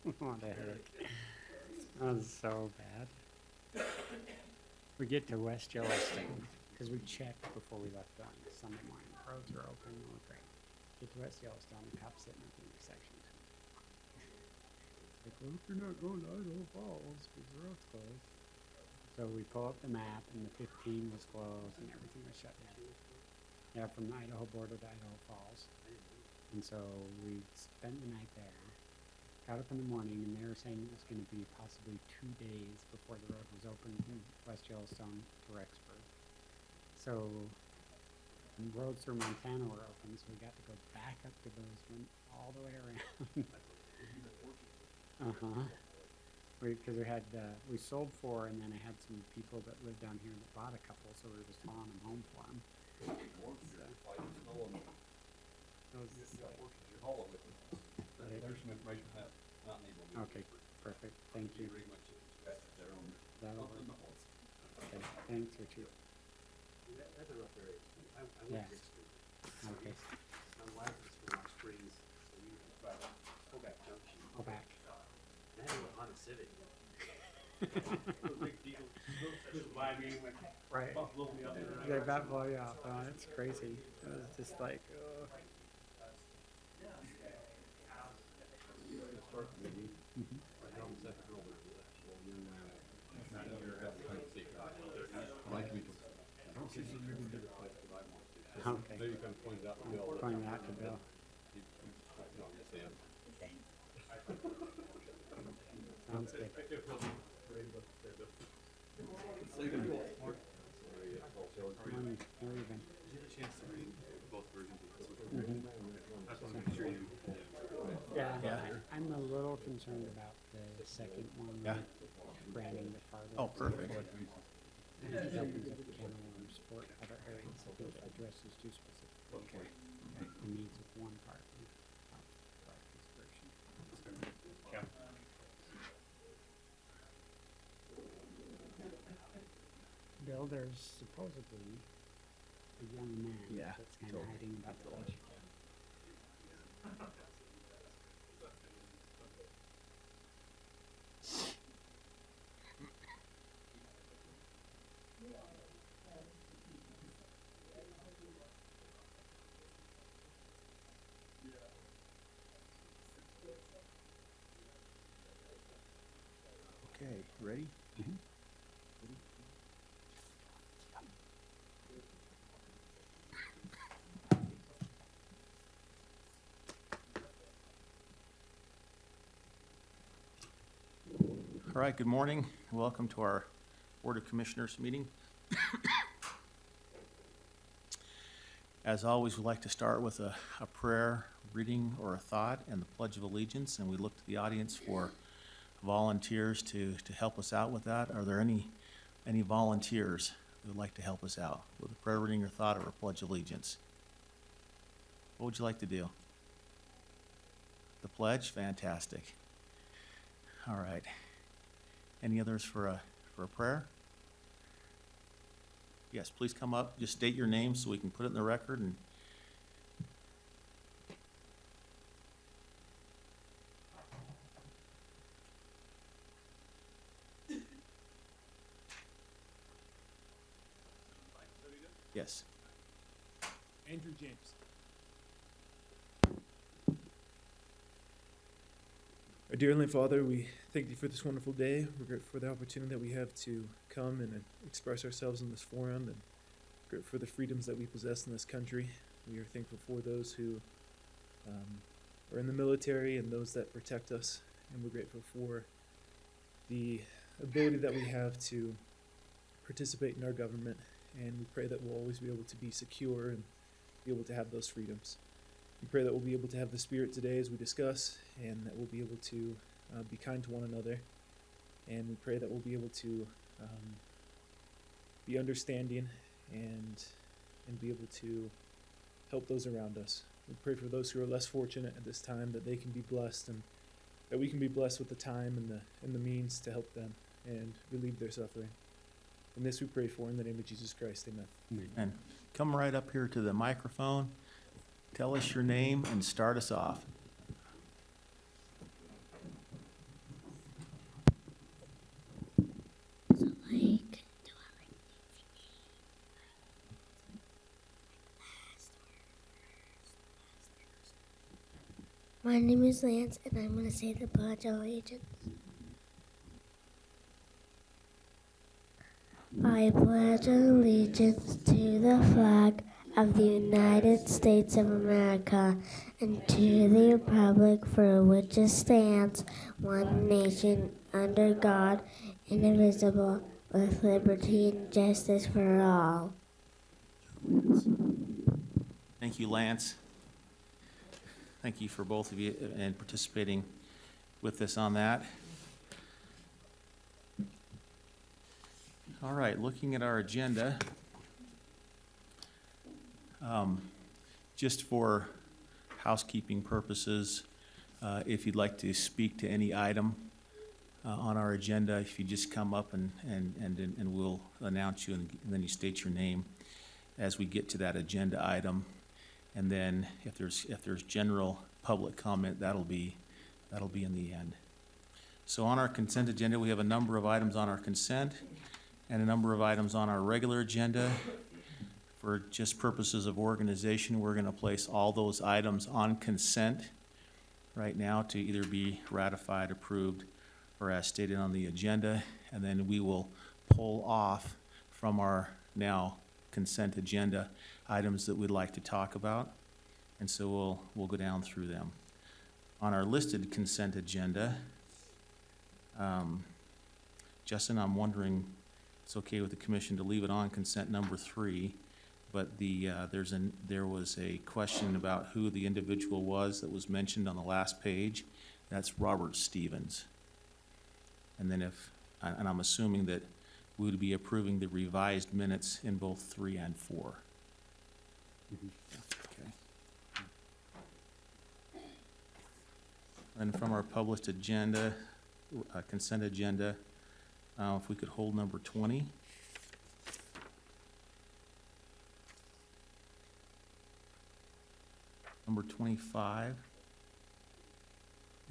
What the heck? That was so bad. We get to West Yellowstone because we checked before we left on Sunday morning. Roads are open. We're great. Get to West Yellowstone. The cop's sitting at the intersection. Like, well, if you're not going to Idaho Falls because the road's closed. So we pull up the map and the 15 was closed and everything was shut down. Yeah, from the Idaho border to Idaho Falls. And so we spent the night there. Got up in the morning and they were saying it was going to be possibly 2 days before the road was open from West Yellowstone to Rexburg. So the roads through Montana were open, so we got to go back up to Bozeman all the way around. Because we sold 4, and then I had some people that lived down here that bought a couple, so we were just hauling them home for them. There's some information on that. Okay, perfect. Thank you. Okay, thanks, Richard. That's a rough area. I Yeah. went to school. Okay, My wife was from Rock Springs, so we were about Hoback Junction. go back. And I had a Honda Civic. No big deal. Just by me, went Right. blew me up there. They about blow you off. Oh, it's crazy. It was just like, okay. Maybe kind of pointed out to Bill. Point that to Bill. Sounds good. Morning. How are you been? Did you have a chance to read both versions of this? Mhm. I just want to make sure you. Yeah, I'm a little concerned about the second one. Yeah. Branding the farther. Oh, perfect. It opens up the kennel and sport other areas. I think it addresses two specific. Okay. The needs of one part. Part description. Bill, there's supposedly a young man Yeah, that's kind of totally. hiding about the budget. Okay, ready? All right, good morning. Welcome to our Board of Commissioners meeting. As always, we'd like to start with a prayer, reading, or a thought, and the Pledge of Allegiance, and we look to the audience for volunteers to help us out with that. Are there any volunteers who would like to help us out with a prayer, reading, or thought, or a Pledge of Allegiance? What would you like to do? The pledge? Fantastic. All right. Any others for a prayer? Yes, please come up. Just state your name so we can put it in the record. And yes. Andrew James. Our dear Heavenly Father, we thank you for this wonderful day. We're grateful for the opportunity that we have to come and express ourselves in this forum, and grateful for the freedoms that we possess in this country. We are thankful for those who are in the military and those that protect us, and we're grateful for the ability that we have to participate in our government, and we pray that we'll always be able to be secure and be able to have those freedoms. We pray that we'll be able to have the Spirit today as we discuss, and that we'll be able to be kind to one another. And we pray that we'll be able to be understanding and be able to help those around us. We pray for those who are less fortunate at this time, that they can be blessed, and that we can be blessed with the time and the means to help them and relieve their suffering. And this we pray for in the name of Jesus Christ. Amen. And come right up here to the microphone. Tell us your name and start us off. My name is Lance, and I'm going to say the Pledge of Allegiance. I pledge allegiance to the flag of the United States of America and to the republic for which it stands, one nation, under God, indivisible, with liberty and justice for all. Thank you, Lance. Thank you for both of you and participating with us on that. All right, looking at our agenda, just for housekeeping purposes, if you'd like to speak to any item on our agenda, if you just come up and we'll announce you, and then you state your name as we get to that agenda item. And then if there's general public comment, that'll be in the end. So on our consent agenda, we have a number of items on our consent and a number of items on our regular agenda. For just purposes of organization, we're going to place all those items on consent right now to either be ratified, approved, or as stated on the agenda, and then we will pull off from our now consent agenda items that we'd like to talk about, and so we'll go down through them. On our listed consent agenda, Justin, I'm wondering, it's okay with the commission to leave it on consent number 3, but there was a question about who the individual was that was mentioned on the last page. That's Robert Stevens. And then and I'm assuming that we would be approving the revised minutes in both 3 and 4. Okay. And from our published agenda, consent agenda, if we could hold number 20. Number 25.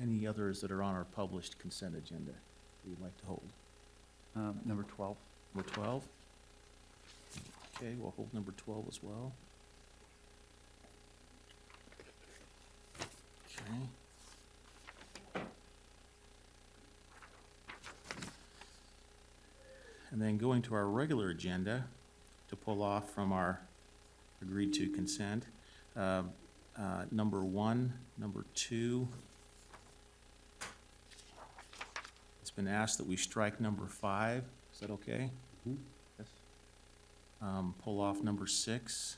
Any others that are on our published consent agenda that you'd like to hold? Number 12. Number 12? Okay, we'll hold number 12 as well. Okay. And then going to our regular agenda to pull off from our agreed to consent, number 1, number 2. It's been asked that we strike number 5. Is that okay? Mhm. Yes. Pull off number 6.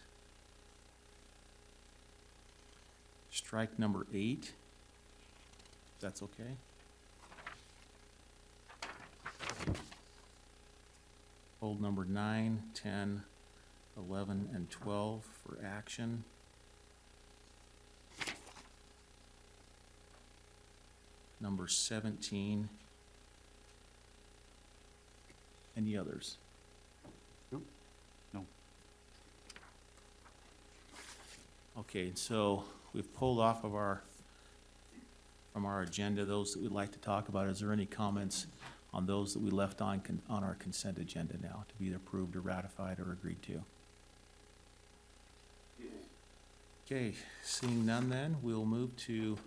Strike number 8. If that's okay. Hold number 9, 10, 11, and 12 for action. Number 17. Any others? No. No. Okay, so we've pulled off of from our agenda those that we'd like to talk about. Is there any comments on those that we left on our consent agenda now to be either approved or ratified or agreed to? Okay, seeing none then, we'll move to,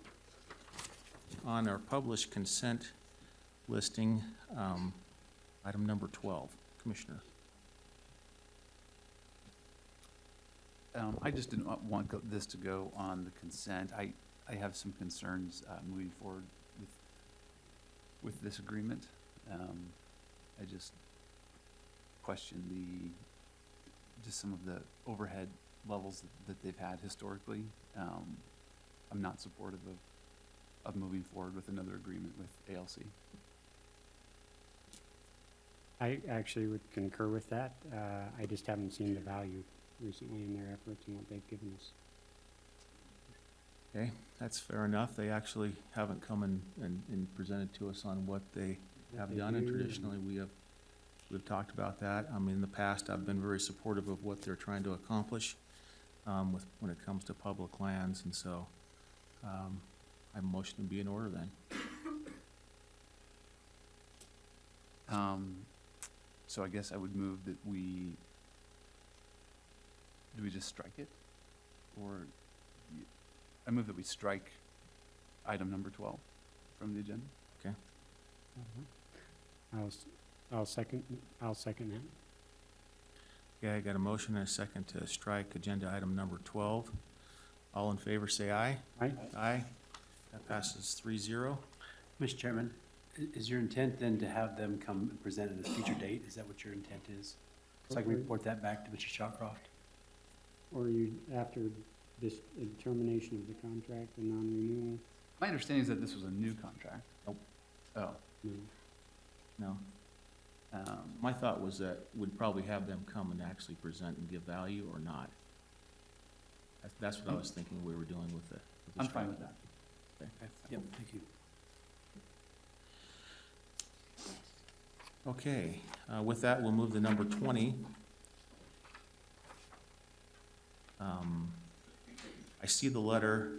on our published consent listing, item number 12. Commissioner. I just didn't want this to go on the consent. I have some concerns moving forward with this agreement. I just question just some of the overhead levels that they've had historically. I'm not supportive of moving forward with another agreement with ALC. I actually would concur with that. I just haven't seen the value recently in their efforts and what they've given us. Okay, that's fair enough. They actually haven't come and presented to us on what they have done, and traditionally we've talked about that. I mean, in the past, I've been very supportive of what they're trying to accomplish when it comes to public lands, and so I motion to be in order then. So I guess I would move that do we just strike it? Or I move that we strike item number 12 from the agenda. Okay. I'll second that. Okay, I got a motion and a second to strike agenda item number 12. All in favor, say aye. Aye? Aye. That passes 3-0. Mr. Chairman, is your intent then to have them come and present at a future date? Is that what your intent is? So I can report that back to Mr. Shawcroft? Or you, after this termination of the contract and non-renewal? My understanding is that this was a new contract. Nope. Oh. No. No. My thought was that we'd probably have them come and actually present and give value or not. That's what I was thinking we were doing with the. I'm fine with that. Yep, thank you. Okay, with that, we'll move to number 20. I see the letter,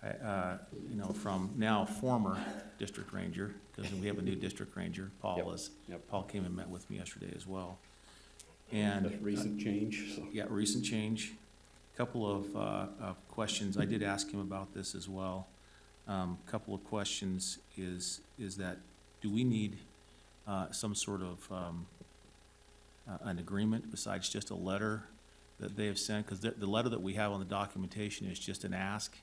you know, from now former district ranger, because we have a new district ranger, Paul is. Yep. Paul came and met with me yesterday as well. And. That's recent change, so. Yeah, recent change. Couple of questions. I did ask him about this as well. Couple of questions is that, do we need some sort of an agreement besides just a letter that they have sent? Because the letter that we have on the documentation is just an ask.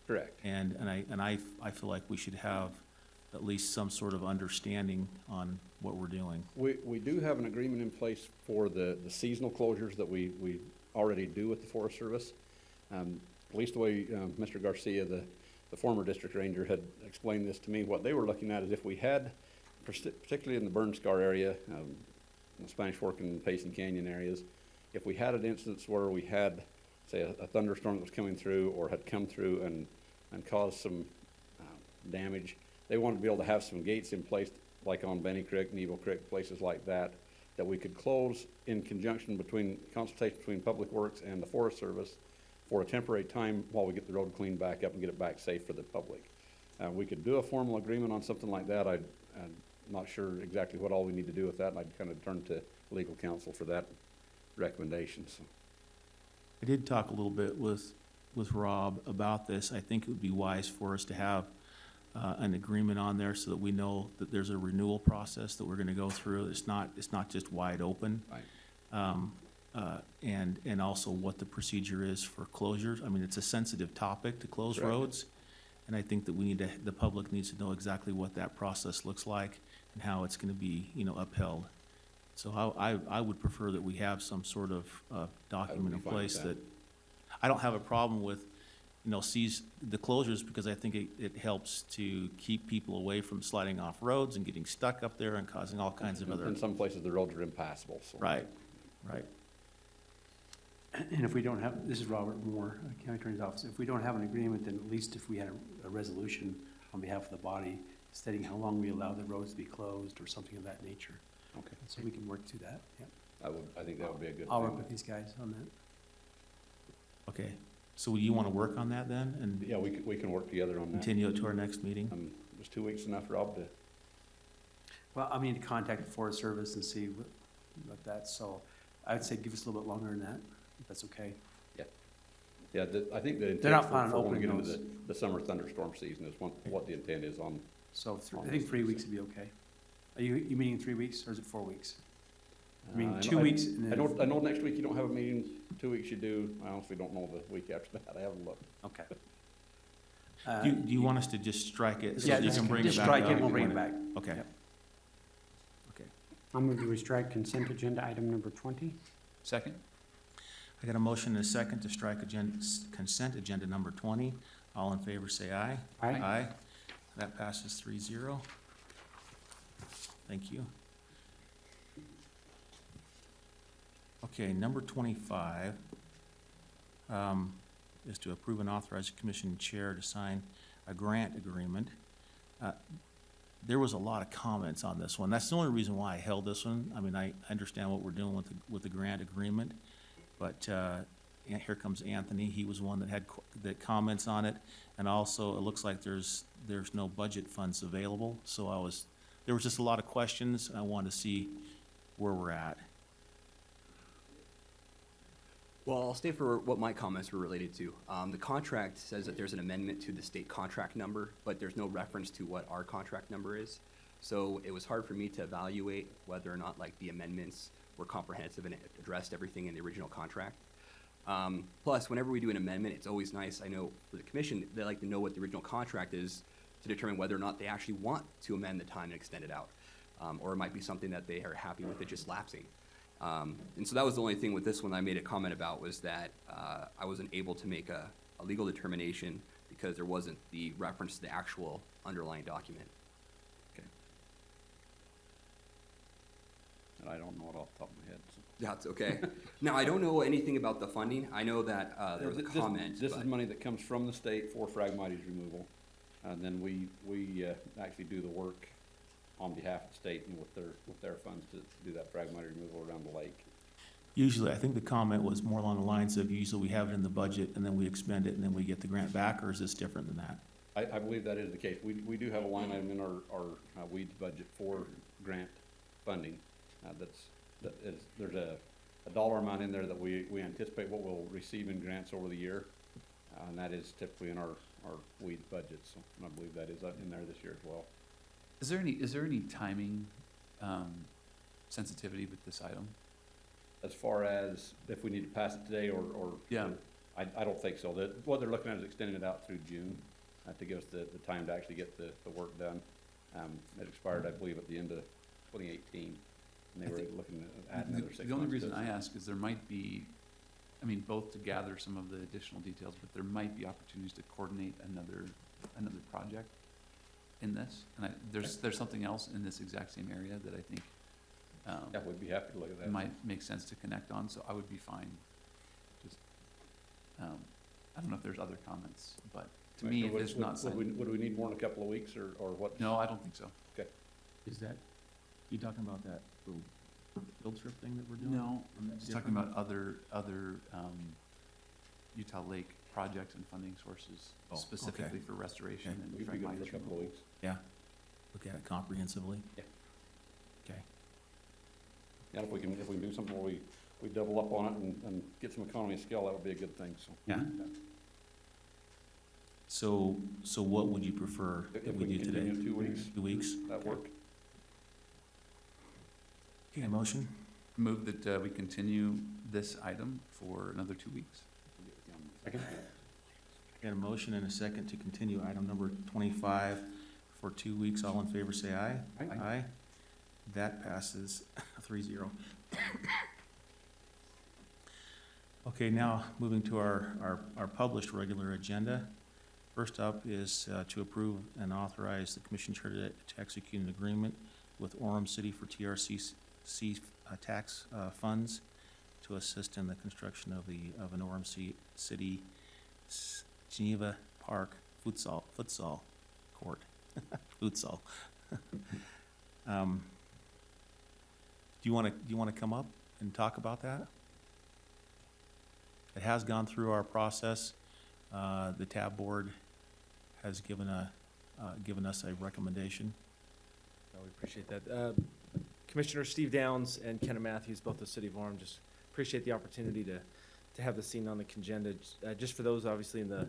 Correct. And I feel like we should have at least some sort of understanding on what we're doing. We do have an agreement in place for the seasonal closures that we already do with the Forest Service. At least the way Mr. Garcia, the former district ranger, had explained this to me, what they were looking at is if we had, particularly in the burn scar area, the Spanish Fork and Payson Canyon areas, if we had an instance where we had, say, a thunderstorm that was coming through or had come through and caused some damage, they wanted to be able to have some gates in place, like on Benny Creek, Nebo Creek, places like that, that we could close in conjunction consultation between Public Works and the Forest Service for a temporary time while we get the road cleaned back up and get it back safe for the public. We could do a formal agreement on something like that. I'm not sure exactly what all we need to do with that, and I'd kind of turn to legal counsel for that recommendation. So. I did talk a little bit with Rob about this. I think it would be wise for us to have an agreement on there so that we know that there's a renewal process that we're gonna go through. It's not just wide open. Right. And also what the procedure is for closures. I mean, it's a sensitive topic to close Correct. roads. And I think that the public needs to know exactly what that process looks like and how it's gonna be, you know, upheld. So I would prefer that we have some sort of document in be fine with place that. that, I don't have a problem with, you know, seize the closures, because I think it helps to keep people away from sliding off roads and getting stuck up there and causing all kinds of other. In some places, the roads are impassable, so. Right. And if we don't have, this is Robert Moore, County Attorney's Office, if we don't have an agreement, then at least if we had a resolution on behalf of the body stating how long we allow the roads to be closed or something of that nature. Okay. So we can work through that, yeah. I think that would be a good thing. I'll work with these guys on that. Okay, so do you want to work on that then and Yeah, we can work together on that. continue it to our next meeting? Was 2 weeks enough, Rob, to? Well, I mean, to contact the Forest Service and see what that, so I'd say give us a little bit longer than that, if that's okay. Yeah, I think the They're not intent planning for on when we get opening into the summer thunderstorm season is what the intent is on. So I think 3 weeks would be okay. Are you meeting in 3 weeks, or is it 4 weeks? I mean, 2 weeks. And I then know next week you don't have a meeting, 2 weeks you do. I honestly don't know the week after that. I haven't looked. Okay. Do you want us to just strike it so Yeah, that you just can bring it just back strike up? it, we'll bring it back. Okay. Yep. Okay. I'll move to strike consent agenda item number 20. Second? I got a motion and a second to strike consent agenda number 20. All in favor, say aye. Aye. Aye. That passes 3-0. Thank you. Okay, number 25 is to approve and authorize the commission chair to sign a grant agreement. There was a lot of comments on this one. That's the only reason why I held this one. I mean, I understand what we're doing with the grant agreement, but here comes Anthony. He was one that had that comments on it, and also it looks like there's no budget funds available. So there was just a lot of questions, and I wanted to see where we're at. Well, I'll state for what my comments were related to. The contract says that there's an amendment to the state contract number, but there's no reference to what our contract number is. So it was hard for me to evaluate whether or not like the amendments were comprehensive and it addressed everything in the original contract. Plus, whenever we do an amendment, it's always nice, I know for the commission, they like to know what the original contract is to determine whether or not they actually want to amend the time and extend it out. Or it might be something that they are happy with it just lapsing. And so that was the only thing with this one I made a comment about, was that I wasn't able to make a legal determination because there wasn't the reference to the actual underlying document. Okay. And I don't know it off the top of my head, so. That's okay. Now, I don't know anything about the funding. I know that there was a This- comment. This is but- money that comes from the state for Phragmites removal, and then we actually do the work on behalf of the state and with their funds to do that Phragmite removal around the lake. Usually, I think the comment was more along the lines of usually we have it in the budget and then we expend it and then we get the grant back, or is this different than that? I believe that is the case. We do have a line item in our weeds budget for grant funding. There's a dollar amount in there that we anticipate what we'll receive in grants over the year. And that is typically in our weeds budget, so I believe that is in there this year as well. Is there any timing, sensitivity with this item? As far as if we need to pass it today or. Yeah. I don't think so. What they're looking at is extending it out through June, to give us the time to actually get the work done. It expired, I believe, at the end of 2018, and they were looking to add another 6 months. The only reason to I it. ask is there might be, I mean, both to gather some of the additional details, but there might be opportunities to coordinate another project in this. And there's something else in this exact same area that I think Yeah, we'd be happy to look at that. might make sense to connect on, so I would be fine. Just, I don't know if there's other comments, but to me, if it's not signed, Would we need more than a couple of weeks, or what? no, I don't think so. Is that, you talking about that little field trip thing that we're doing? No, I'm just talking about other Utah Lake projects and funding sources, Oh, specifically okay. for restoration Okay. and We'd be good for a fragmite couple of removal. weeks. Yeah, look at it comprehensively? Yeah. Okay. Yeah, if we can do something where we double up on it and get some economy of scale, that would be a good thing, so. Yeah. So what would you prefer If that we we can do today? continue 2 weeks, 2 weeks? that work? Okay, a motion? Move that we continue this item for another 2 weeks. Got a motion and a second to continue item number 25 for 2 weeks. All in favor, say aye. Aye. Aye. That passes 3-0. Okay, now moving to our published regular agenda. First up is to approve and authorize the commission chair to execute an agreement with Orem City for TRCC tax funds to assist in the construction of an Orem City Geneva Park futsal court. Futsal. Do you want to come up and talk about that? It has gone through our process. The TAB board has given us a recommendation. We appreciate that. Commissioner Steve Downs and Kenna Matthews, both the City of Orem, just appreciate the opportunity to have this seen on the agenda. Just for those obviously in the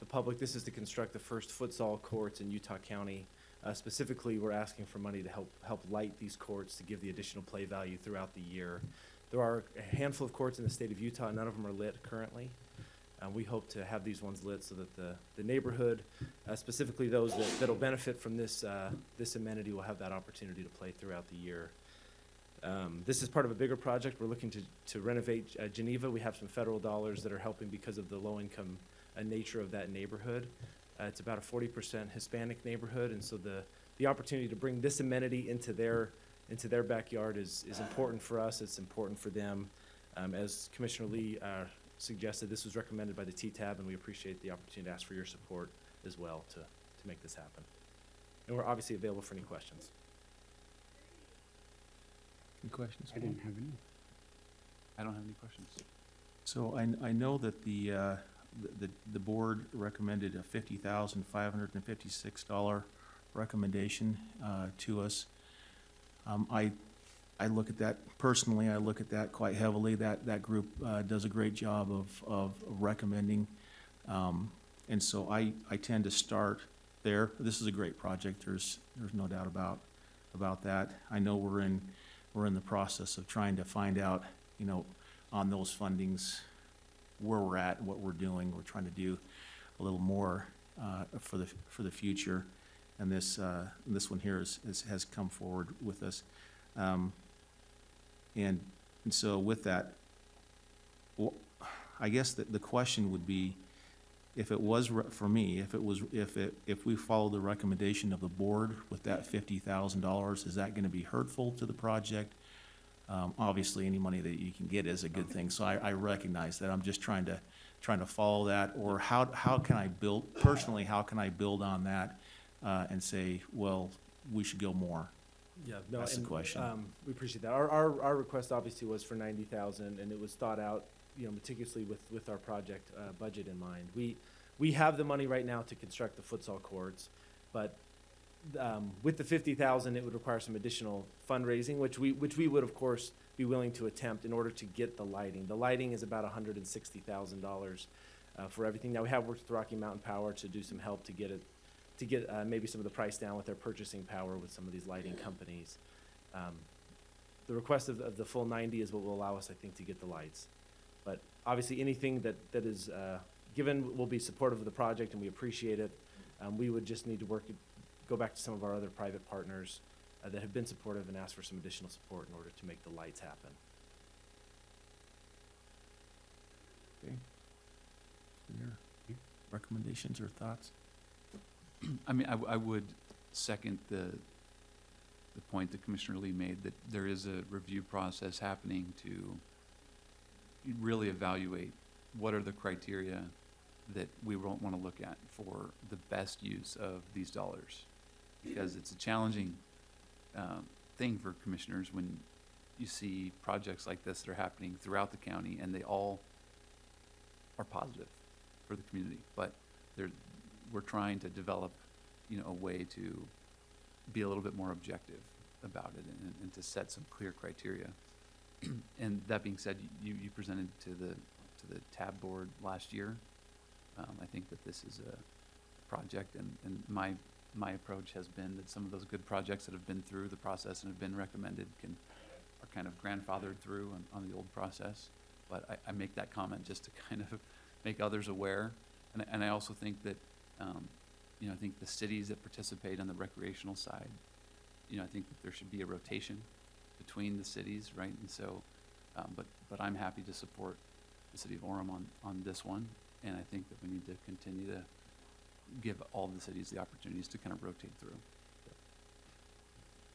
public, this is to construct the first futsal courts in Utah County. Specifically, we're asking for money to help light these courts to give the additional play value throughout the year. There are a handful of courts in the state of Utah. None of them are lit currently. We hope to have these ones lit so that the neighborhood, specifically those that'll benefit from this amenity, will have that opportunity to play throughout the year. This is part of a bigger project. We're looking to renovate Geneva. We have some federal dollars that are helping because of the low-income nature of that neighborhood. It's about a 40% Hispanic neighborhood, and so the opportunity to bring this amenity into their backyard is important for us. It's important for them. As Commissioner Lee suggested, this was recommended by the TTAB, and we appreciate the opportunity to ask for your support as well to make this happen. And we're obviously available for any questions. Any questions? I didn't have any. I don't have any questions. So I know that the board recommended a $50,556 recommendation to us. I I look at that, personally, I look at that quite heavily. That group does a great job of recommending. And so I tend to start there. This is a great project. There's no doubt about that. I know we're in the process of trying to find out, you know, on those fundings, where we're at and what we're doing. We're trying to do a little more for the future. And this one here has come forward with us. And so with that, well, I guess the question would be, if it was, for me, if we follow the recommendation of the board with that $50,000, is that gonna be hurtful to the project? Obviously, any money that you can get is a good thing, so I recognize that. I'm just trying to follow that, or how can I build, personally, how can I build on that, and say, well, we should go more? Yeah, no, That's the and, question. we appreciate that. Our request obviously was for 90,000, and it was thought out, you know, meticulously with our project budget in mind. We have the money right now to construct the futsal courts, but with the 50,000, it would require some additional fundraising, which we would of course be willing to attempt in order to get the lighting. The lighting is about $160,000 for everything. Now we have worked with Rocky Mountain Power to do some help to get maybe some of the price down with their purchasing power with some of these lighting companies. The request of the full 90 is what will allow us, I think, to get the lights. But obviously, anything that is given will be supportive of the project, and we appreciate it. We would just need to go back to some of our other private partners that have been supportive and ask for some additional support in order to make the lights happen. Okay. Your recommendations or thoughts? I mean, I would second the point that Commissioner Lee made, that there is a review process happening to really evaluate what are the criteria that we won't want to look at for the best use of these dollars. Because it's a challenging thing for commissioners when you see projects like this that are happening throughout the county, and they all are positive for the community. But we're trying to develop, you know, a way to be a little bit more objective about it, and to set some clear criteria. And that being said, you presented to the TAB board last year. I think that this is a project, and my approach has been that some of those good projects that have been through the process and have been recommended are kind of grandfathered through on the old process. But I make that comment just to kind of make others aware. And I also think that, you know, I think the cities that participate on the recreational side, you know, I think that there should be a rotation between the cities, right? And so, but I'm happy to support the city of Orem on this one. And I think that we need to continue to give all the cities the opportunities to kind of rotate through.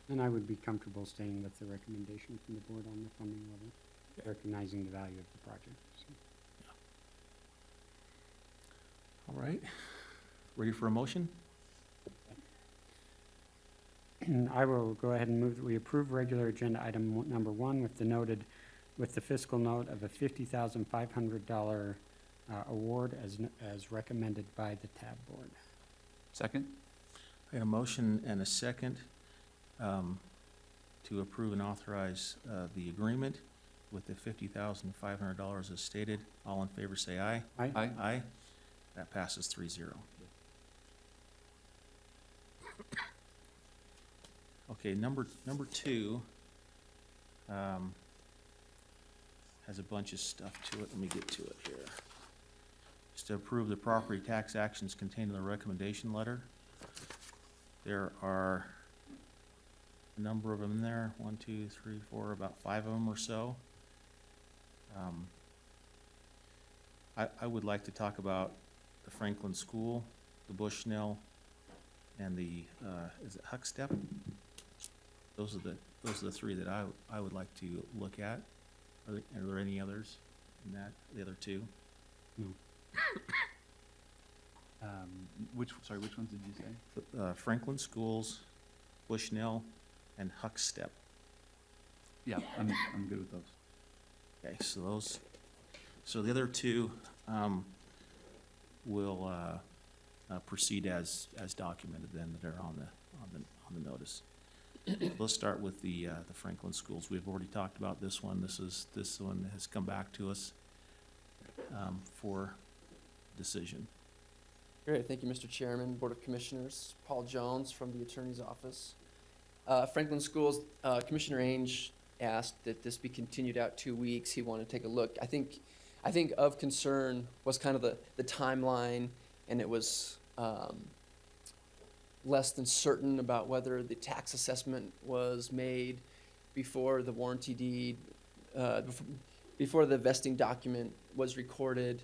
And I would be comfortable staying with the recommendation from the board on the funding level, recognizing the value of the project. So. All right. Ready for a motion? I will go ahead and move that we approve regular agenda item number 1 with the fiscal note of a $50,500 award as recommended by the TAB board. Second? I had a motion and a second to approve and authorize the agreement with the $50,500 as stated. All in favor say aye. Aye. Aye. Aye. That passes 3-0. Okay, number 2 has a bunch of stuff to it. Let me get to it here. Just to approve the property tax actions contained in the recommendation letter. There are a number of them in there, 1, 2, 3, 4, about 5 of them or so. I would like to talk about the Franklin School, the Bushnell, and the, is it Huckstep? Those are the 3 that I would like to look at. Are there any others in that, the other 2? No. Which ones did you say? Franklin Schools, Bushnell, and Huckstep. Yeah, I'm good with those. Okay, so the other 2 will proceed as documented then, that are on the notice. Let's start with the Franklin schools. We've already talked about this one. This one has come back to us for decision. Great, thank you, Mr. Chairman, Board of Commissioners. Paul Jones from the Attorney's Office. Franklin Schools, Commissioner Ainge asked that this be continued out 2 weeks. He wanted to take a look. I think of concern was kind of the timeline, and it was less than certain about whether the tax assessment was made before the warranty deed, before the vesting document was recorded,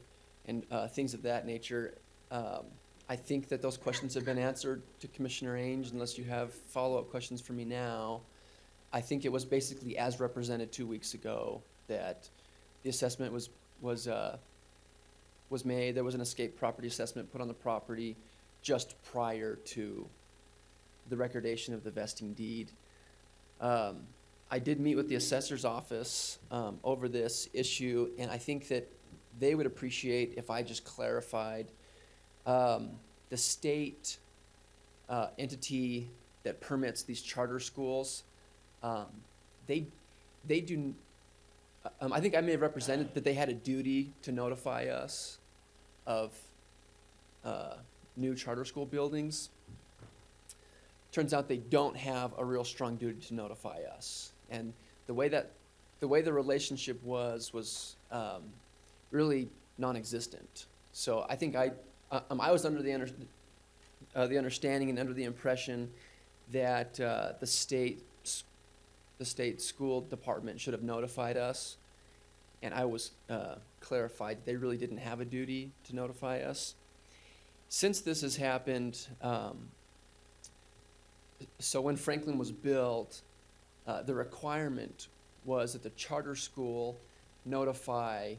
and things of that nature. I think that those questions have been answered to Commissioner Ainge, unless you have follow-up questions for me now. I think it was basically as represented 2 weeks ago, that the assessment was made. There was an escape property assessment put on the property just prior to the recordation of the vesting deed. I did meet with the assessor's office over this issue, and I think that they would appreciate if I just clarified the state entity that permits these charter schools. They do. I think I may have represented that they had a duty to notify us of new charter school buildings. Turns out they don't have a real strong duty to notify us, and the way the relationship was really non-existent. So I think I was under the understanding and under the impression that the state school department should have notified us, and I was clarified they really didn't have a duty to notify us. Since this has happened, so when Franklin was built, the requirement was that the charter school notify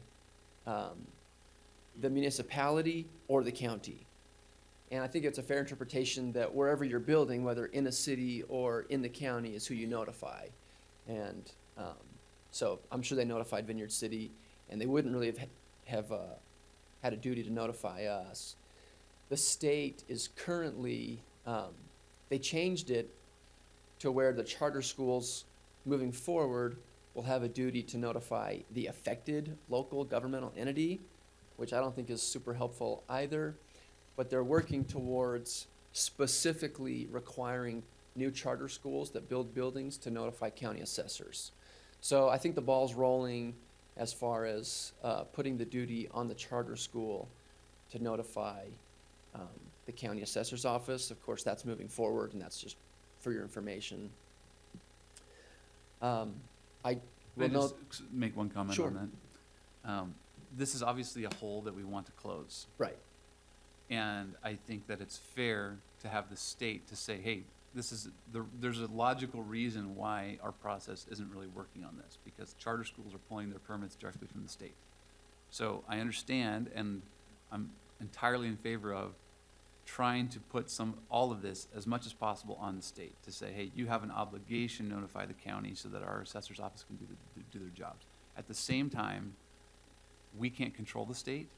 the municipality or the county. And I think it's a fair interpretation that wherever you're building, whether in a city or in the county, is who you notify. And so I'm sure they notified Vineyard City, and they wouldn't really have had a duty to notify us. The state is currently, they changed it to where the charter schools moving forward will have a duty to notify the affected local governmental entity, which I don't think is super helpful either. But they're working towards specifically requiring new charter schools that build buildings to notify county assessors. So I think the ball's rolling as far as putting the duty on the charter school to notify the county assessor's office. Of course, that's moving forward, and that's just for your information. I will Can I note, just make one comment Sure. on that? This is obviously a hole that we want to close. right, And I think that it's fair to have the state to say, hey, there's a logical reason why our process isn't really working on this, because charter schools are pulling their permits directly from the state. So I understand, and I'm entirely in favor of trying to put all of this as much as possible on the state to say, hey, you have an obligation to notify the county so that our assessor's office can do their jobs. At the same time, we can't control the state,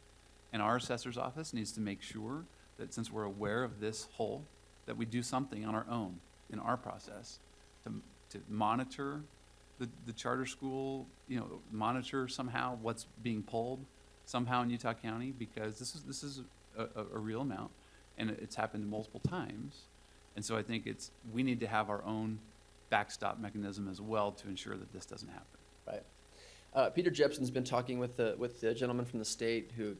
and our assessor's office needs to make sure that since we're aware of this hole, that we do something on our own in our process to monitor the charter school, monitor somehow what's being pulled somehow in Utah County, because this is a real amount, and it's happened multiple times. And so I think we need to have our own backstop mechanism as well to ensure that this doesn't happen. right. Peter Jepson's been talking with the gentleman from the state who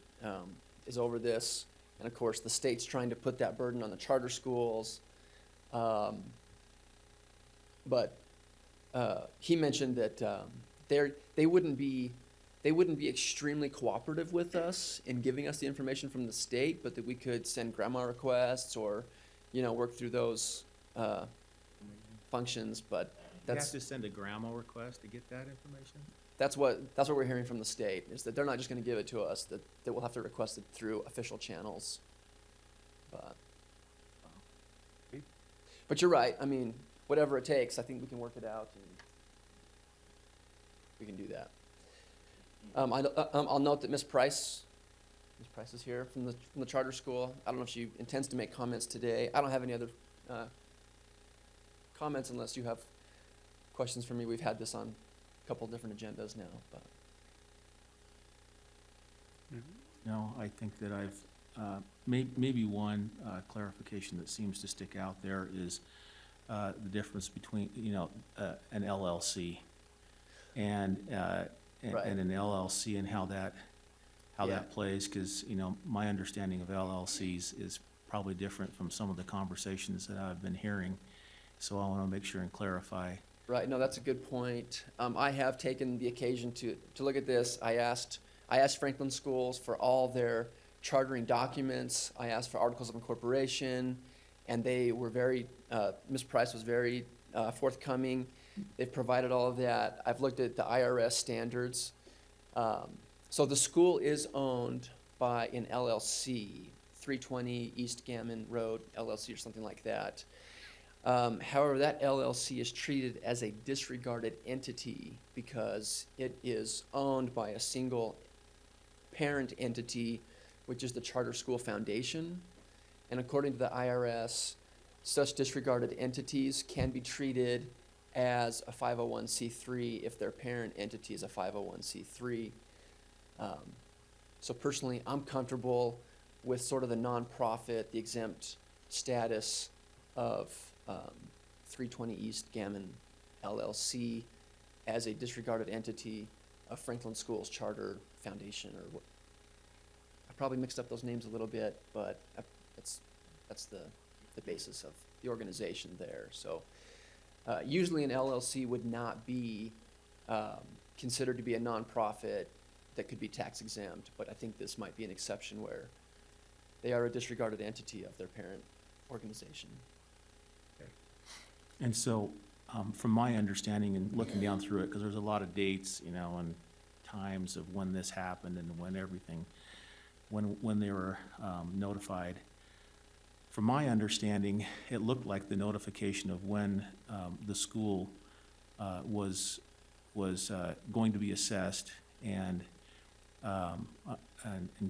is over this, and of course the state's trying to put that burden on the charter schools. But he mentioned that they wouldn't be extremely cooperative with us in giving us the information from the state, but that we could send grandma requests or, work through those functions. But You have that's to send a grandma request to get that information? that's what we're hearing from the state, is that they're not just going to give it to us; that we'll have to request it through official channels. But you're right. I mean, whatever it takes, I think we can work it out, and we can do that. I'll note that Ms. Price is here from the charter school. I don't know if she intends to make comments today. I don't have any other comments unless you have questions for me. We've had this on a couple different agendas now, but. No, I think that I've, maybe one clarification that seems to stick out there is the difference between, an LLC and, Right. and an LLC and how that Yeah. plays, because, my understanding of LLCs is probably different from some of the conversations that I've been hearing. So I want to make sure and clarify. Right, no, that's a good point. I have taken the occasion to look at this. I asked Franklin Schools for all their chartering documents. I asked for articles of incorporation, and they were very, Ms. Price was very forthcoming. They've provided all of that. I've looked at the IRS standards. So the school is owned by an LLC, 320 East Gammon Road LLC or something like that. However, that LLC is treated as a disregarded entity because it is owned by a single parent entity, which is the Charter School Foundation. And according to the IRS, such disregarded entities can be treated as a 501c3 if their parent entity is a 501c3. So personally, I'm comfortable with sort of the nonprofit, the exempt status of 320 East Gammon LLC as a disregarded entity of Franklin Schools Charter Foundation, or what. I probably mixed up those names a little bit, but that's the basis of the organization there. So usually an LLC would not be considered to be a nonprofit that could be tax exempt, but I think this might be an exception where they are a disregarded entity of their parent organization. And so, from my understanding and looking down through it, because there's a lot of dates, and times of when this happened and when everything, when they were notified. From my understanding, it looked like the notification of when the school was going to be assessed, and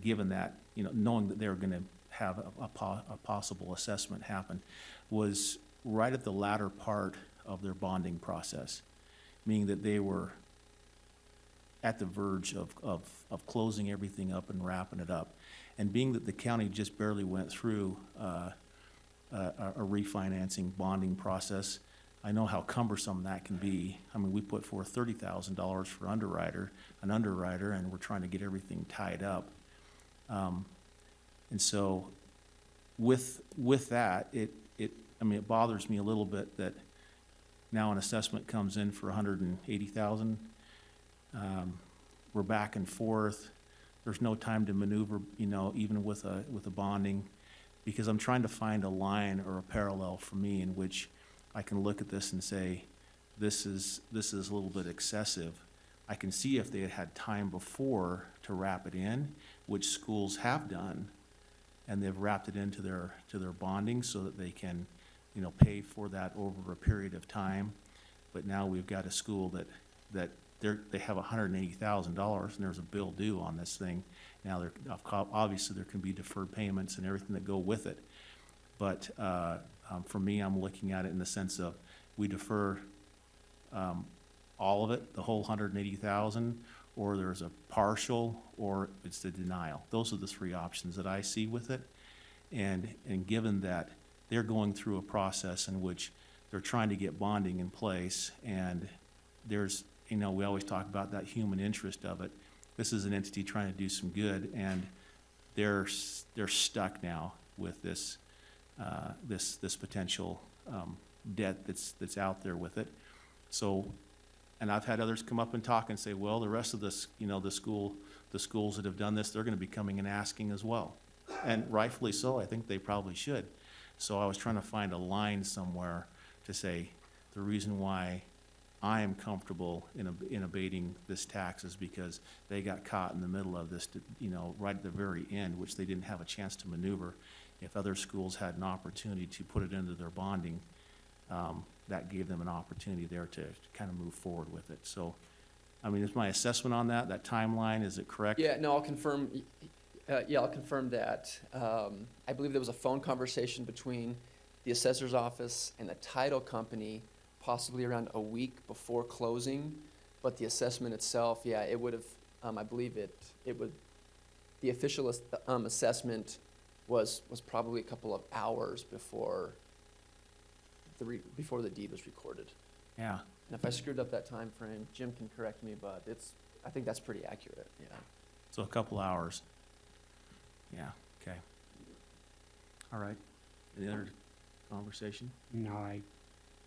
given that, knowing that they were going to have a possible assessment happen, was right at the latter part of their bonding process, meaning that they were at the verge of closing everything up and wrapping it up. And being that the county just barely went through a refinancing bonding process, I know how cumbersome that can be. I mean, we put forth $30,000 for an underwriter, and we're trying to get everything tied up. And so with that, it bothers me a little bit that now an assessment comes in for $180,000. We're back and forth. There's no time to maneuver, even with a bonding, because I'm trying to find a line or a parallel for me in which I can look at this and say, this is a little bit excessive. I can see if they had time before to wrap it in, which schools have done, and they've wrapped it into their bonding so that they can, pay for that over a period of time. But now we've got a school that they have $180,000 and there's a bill due on this thing. Now, obviously there can be deferred payments and everything that go with it. But for me, I'm looking at it in the sense of we defer all of it, the whole $180,000, or there's a partial, or it's the denial. Those are the three options that I see with it. And given that they're going through a process in which they're trying to get bonding in place, and there's, we always talk about that human interest of it. This is an entity trying to do some good, and they're stuck now with this this potential debt that's out there with it. So, and I've had others come up and talk and say, well, the rest of this, the schools that have done this, they're going to be coming and asking as well, and rightfully so. I think they probably should. So I was trying to find a line somewhere to say the reason why I am comfortable in abating this tax is because they got caught in the middle of this, right at the very end, which they didn't have a chance to maneuver. If other schools had an opportunity to put it into their bonding, that gave them an opportunity there to kind of move forward with it. So, is my assessment on that timeline, is it correct? Yeah, no, I'll confirm. I'll confirm that. I believe there was a phone conversation between the assessor's office and the title company possibly around a week before closing, but the assessment itself, yeah, it would have, I believe the official assessment was probably a couple of hours before the deed was recorded. Yeah, And if I screwed up that time frame, Jim can correct me, but I think that's pretty accurate, yeah. so a couple hours. Yeah, okay. All right. Any other conversation? No, I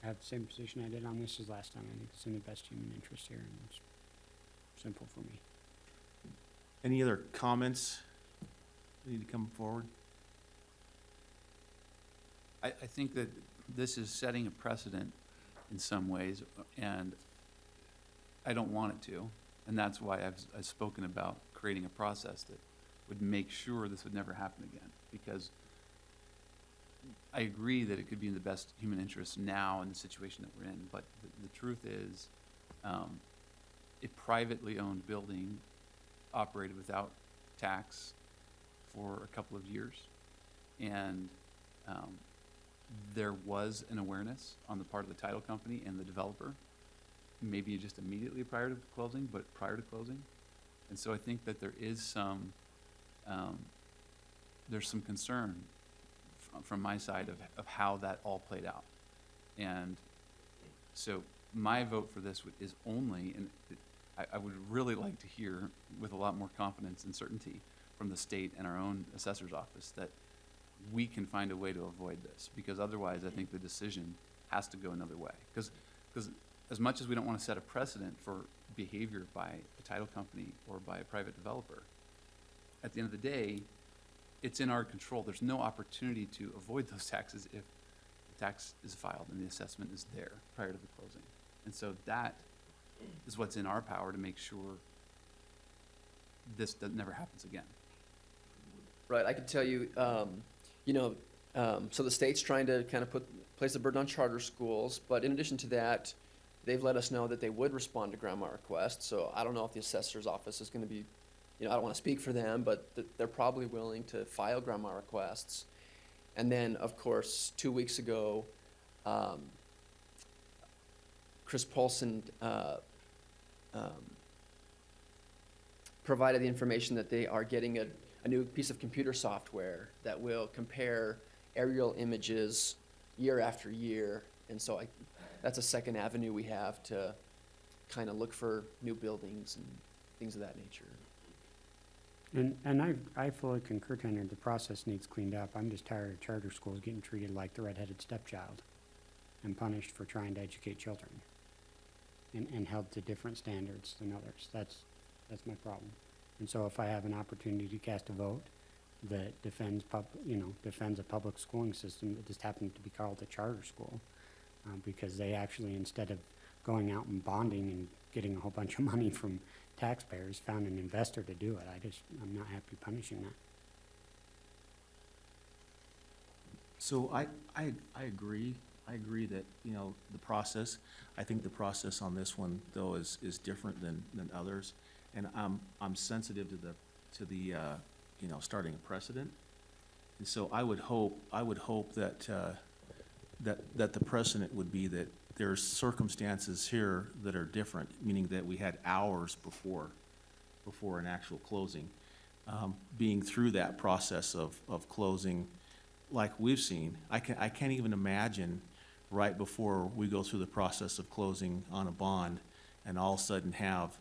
have the same position I did on this as last time. I think it's in the best human interest here, and it's simple for me. Any other comments that need to come forward? I think that this is setting a precedent in some ways, and I don't want it to. And that's why I've spoken about creating a process that would make sure this would never happen again. Because I agree that it could be in the best human interest now in the situation that we're in, but the truth is, a privately owned building operated without tax for a couple of years, and there was an awareness on the part of the title company and the developer, maybe just immediately prior to closing, but prior to closing. And so I think that there is there's some concern from my side of how that all played out. And so my vote for this is only, and I would really like to hear with a lot more confidence and certainty from the state and our own assessor's office that we can find a way to avoid this, because otherwise I think the decision has to go another way. Because as much as we don't want to set a precedent for behavior by a title company or by a private developer, at the end of the day, it's in our control. There's no opportunity to avoid those taxes if the tax is filed and the assessment is there prior to the closing. And so that is what's in our power to make sure this never happens again. Right, I could tell you, so the state's trying to kind of place the burden on charter schools, but in addition to that, they've let us know that they would respond to grandma requests. So I don't know if the assessor's office is going to be, I don't want to speak for them, but they're probably willing to file grandma requests. And then, of course, 2 weeks ago, Chris Paulson provided the information that they are getting a new piece of computer software that will compare aerial images year after year. And so that's a second avenue we have to kind of look for new buildings and things of that nature. And I fully concur, Tanner, the process needs cleaned up. I'm just tired of charter schools getting treated like the redheaded stepchild and punished for trying to educate children and held to different standards than others. That's my problem. And so if I have an opportunity to cast a vote that defends a public schooling system that just happens to be called a charter school, because they actually, instead of going out and bonding and getting a whole bunch of money from taxpayers, found an investor to do it. I'm not happy punishing that. So I agree. I agree that, the process, I think the process on this one, though, is different than others. And I'm sensitive to the starting a precedent. And so I would hope that that the precedent would be that there's circumstances here that are different, meaning that we had hours before an actual closing. Being through that process of closing, like we've seen, I can't even imagine right before we go through the process of closing on a bond and all of a sudden have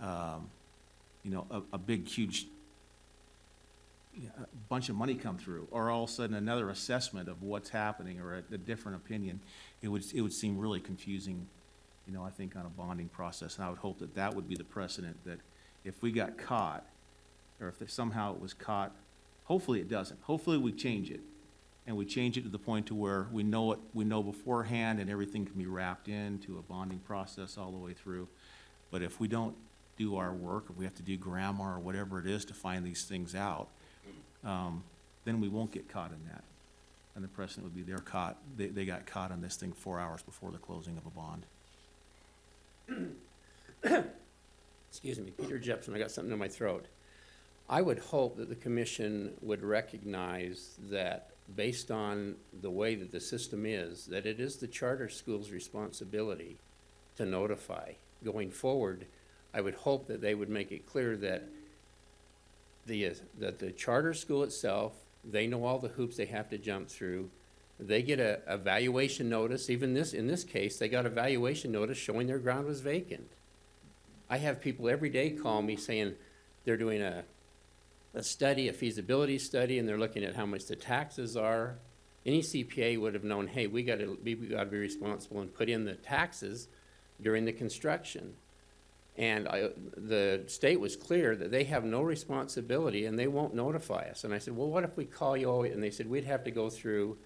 a big, huge bunch of money come through, or all of a sudden another assessment of what's happening, or a different opinion. It would seem really confusing, I think, on a bonding process. And I would hope that would be the precedent, that if we got caught, or if somehow it was caught, hopefully it doesn't. Hopefully we change it, and we change it to the point to where we know beforehand, and everything can be wrapped into a bonding process all the way through. But if we don't do our work, if we have to do grammar or whatever it is to find these things out, then we won't get caught in that. And the precedent would be they got caught on this thing 4 hours before the closing of a bond. Excuse me, Peter Jepson, I got something in my throat. I would hope that the commission would recognize that based on the way that the system is, that it is the charter school's responsibility to notify. Going forward, I would hope that they would make it clear that the charter school itself, they know all the hoops they have to jump through. They get a evaluation notice. Even in this case, they got a valuation notice showing their ground was vacant. I have people every day call me saying they're doing a study, a feasibility study, and they're looking at how much the taxes are. Any CPA would have known, hey, we got to be responsible and put in the taxes during the construction. And the state was clear that they have no responsibility and they won't notify us. And I said, well, what if we call you? And they said, we'd have to go through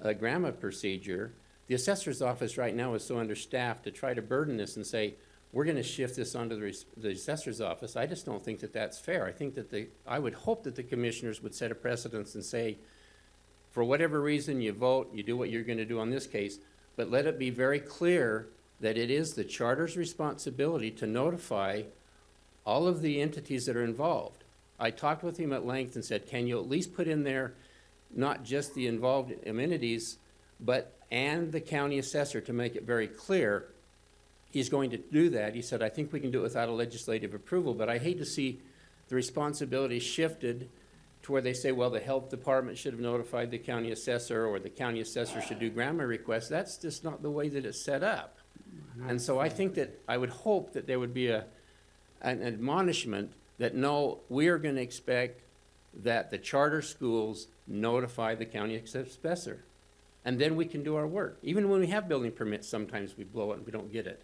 a GRAMA procedure. The assessor's office right now is so understaffed to try to burden this and say, we're going to shift this onto the assessor's office. I just don't think that that's fair. I think that I would hope that the commissioners would set a precedence and say, for whatever reason you vote, you do what you're going to do on this case, but let it be very clear that it is the charter's responsibility to notify all of the entities that are involved. I talked with him at length and said, can you at least put in there not just the involved amenities, and the county assessor to make it very clear. He's going to do that. He said, I think we can do it without a legislative approval, but I hate to see the responsibility shifted to where they say, well, the health department should have notified the county assessor, or the county assessor should do GRAMA requests. That's just not the way that it's set up. And so I think that I would hope that there would be an admonishment that no, we are going to expect that the charter schools notify the county assessor. And then we can do our work. Even when we have building permits, sometimes we blow it and we don't get it.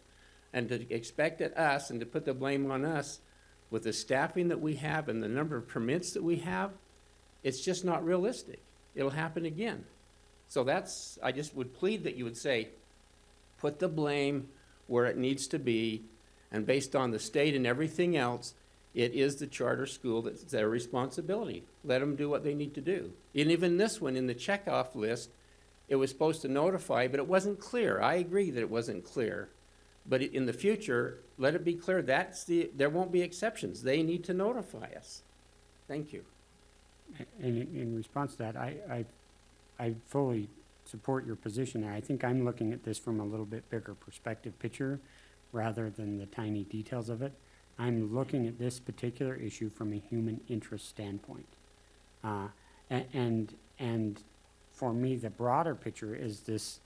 And to expect it us and to put the blame on us with the staffing that we have and the number of permits that we have, it's just not realistic. It'll happen again. So I just would plead that you would say, put the blame where it needs to be, and based on the state and everything else, it is the charter school that's their responsibility. Let them do what they need to do. And even this one, in the checkoff list, it was supposed to notify, but it wasn't clear. I agree that it wasn't clear. But in the future, let it be clear there won't be exceptions. They need to notify us. Thank you. And in response to that, I fully support your position. I think I'm looking at this from a little bit bigger perspective picture rather than the tiny details of it. I'm looking at this particular issue from a human interest standpoint. And for me, the broader picture is this,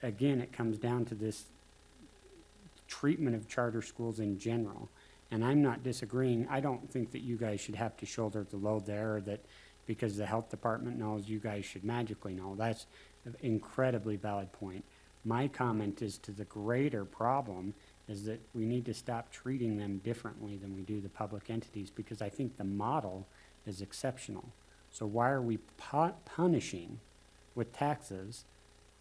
again, it comes down to this treatment of charter schools in general. And I'm not disagreeing. I don't think that you guys should have to shoulder the load there, or that because the health department knows, you guys should magically know. That's an incredibly valid point. My comment is to the greater problem is that we need to stop treating them differently than we do the public entities, because I think the model is exceptional. So why are we punishing with taxes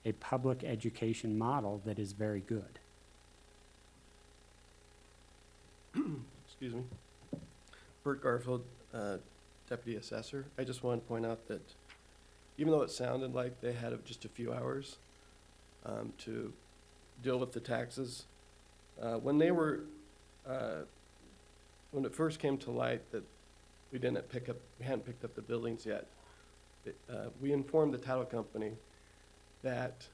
a public education model that is very good? Excuse me. Bert Garfield, Deputy Assessor. I just want to point out that even though it sounded like they had just a few hours to deal with the taxes, when it first came to light that we hadn't picked up the buildings yet, we informed the title company that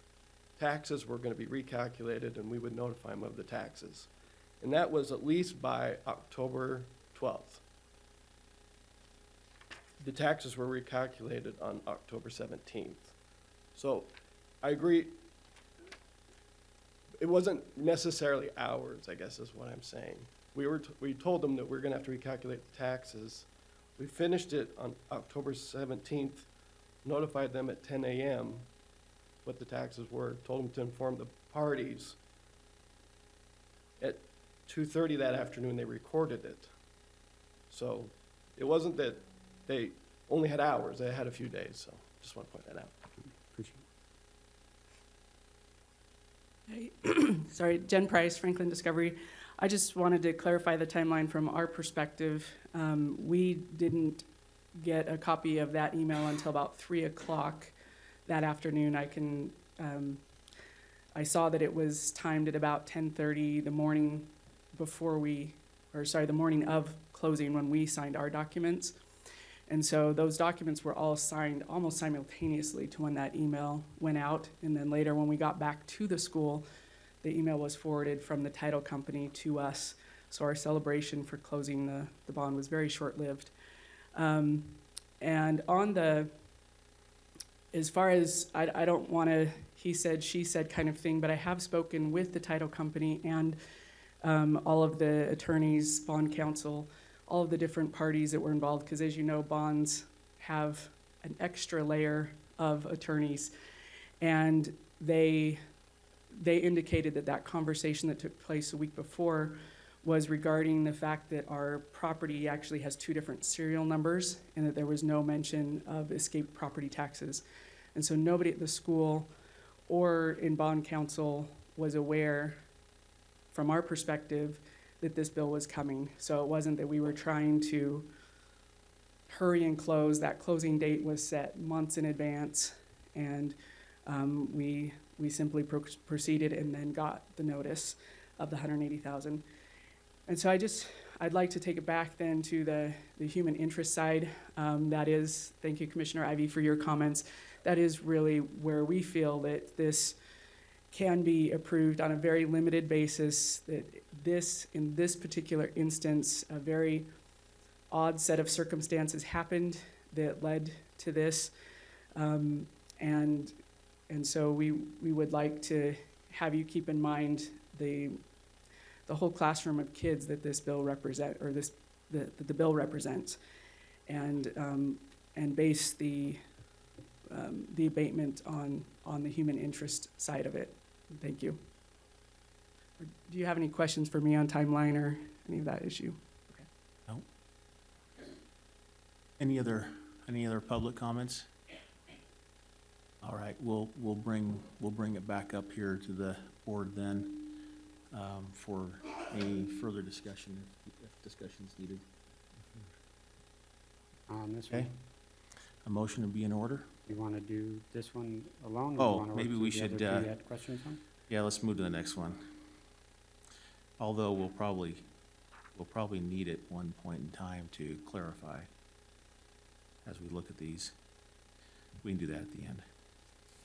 taxes were going to be recalculated and we would notify them of the taxes. And that was at least by October 12th. The taxes were recalculated on October 17th. So I agree, it wasn't necessarily hours, I guess is what I'm saying. We told them that we're gonna have to recalculate the taxes. We finished it on October 17th, notified them at 10 a.m. what the taxes were, told them to inform the parties. At 2:30 that afternoon, they recorded it. So it wasn't that they only had hours, they had a few days, so just want to point that out. Appreciate it. Sorry, Jen Price, Franklin Discovery. I just wanted to clarify the timeline from our perspective. We didn't get a copy of that email until about 3 o'clock that afternoon. I saw that it was timed at about 10:30 the morning the morning of closing when we signed our documents. And so those documents were all signed almost simultaneously to when that email went out. And then later when we got back to the school, the email was forwarded from the title company to us. So our celebration for closing the bond was very short-lived. And on the, as far as, I don't want to, he said, she said kind of thing, but I have spoken with the title company and all of the attorneys, bond counsel, all of the different parties that were involved, because as you know, bonds have an extra layer of attorneys. And they indicated that that conversation that took place a week before was regarding the fact that our property actually has 2 different serial numbers and that there was no mention of escaped property taxes. And so nobody at the school or in bond counsel was aware, from our perspective, that this bill was coming. So it wasn't that we were trying to hurry and close. That closing date was set months in advance, and we simply proceeded and then got the notice of the $180,000. And so I'd like to take it back then to the human interest side. That is, thank you, Commissioner Ivey, for your comments. That is really where we feel that this can be approved on a very limited basis, that this, in this particular instance, a very odd set of circumstances happened that led to this. And so we would like to have you keep in mind the whole classroom of kids that this bill represent, or the bill represents, and base the abatement on the human interest side of it. Thank you. Do you have any questions for me on timeline or any of that issue? No. Any other public comments? All right, we'll bring it back up here to the board then for any further discussion if discussion is needed. On this Okay. one, A motion to be in order? you want to do this one alone? or Oh, you wanna work maybe through we the should, other two you had questions on? Yeah, let's move to the next one. Although we'll probably need at one point in time to clarify as we look at these. We can do that at the end.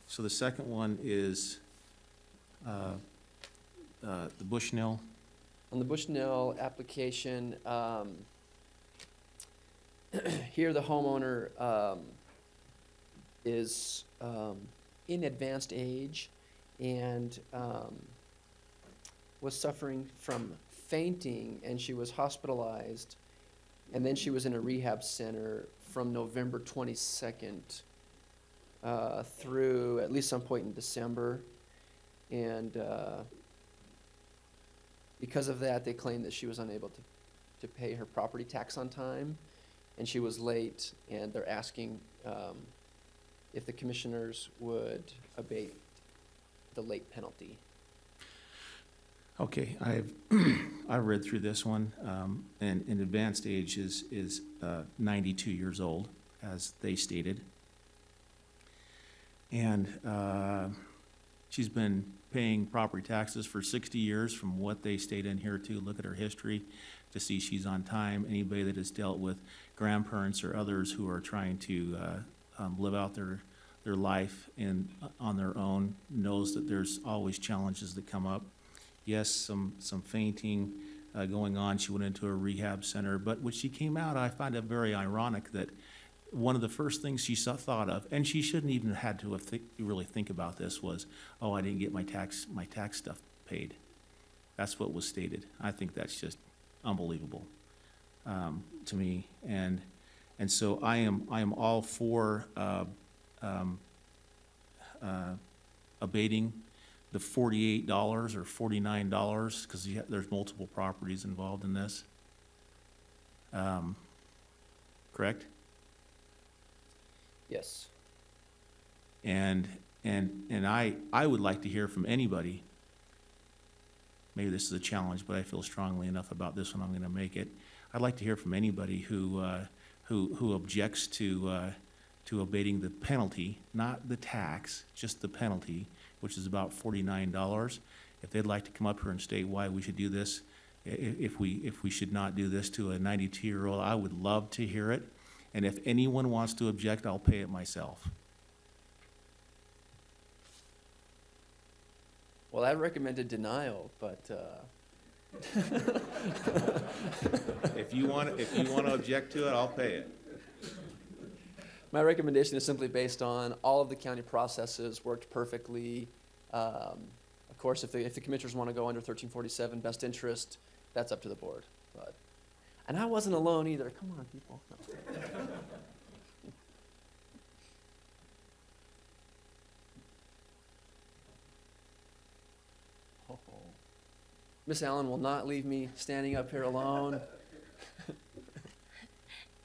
So the second one is the Bushnell. On the Bushnell application, here the homeowner is in advanced age and was suffering from fainting, and she was hospitalized, and then she was in a rehab center from November 22nd through at least some point in December. And because of that, they claimed that she was unable to pay her property tax on time, and she was late, and they're asking if the commissioners would abate the late penalty. Okay, I've read through this one, and in advanced age is 92 years old, as they stated. And she's been paying property taxes for 60 years from what they state in here too. Look at her history to see she's on time. Anybody that has dealt with grandparents or others who are trying to live out their life on their own knows that there's always challenges that come up. Yes, some fainting going on. She went into a rehab center, but when she came out, I find it very ironic that one of the first things she thought of, and she shouldn't even had to have really think about this, was, oh, I didn't get my tax stuff paid. That's what was stated. I think that's just unbelievable to me, and so I am all for abating the $48 or $49 because there's multiple properties involved in this. Correct? Yes. And I would like to hear from anybody. Maybe this is a challenge, but I feel strongly enough about this one, I'm going to make it. I'd like to hear from anybody who objects to abating the penalty, not the tax, just the penalty, which is about $49. If they'd like to come up here and state why we should do this, if we should not do this to a 92-year-old, I would love to hear it. And if anyone wants to object, I'll pay it myself. Well, I recommended denial, but, If you want to object to it, I'll pay it. my recommendation is simply based on all of the county processes worked perfectly. Of course, if the commissioners want to go under 1347 best interest, that's up to the board. But, and I wasn't alone either. Come on, people. No. Miss Allen will not leave me standing up here alone.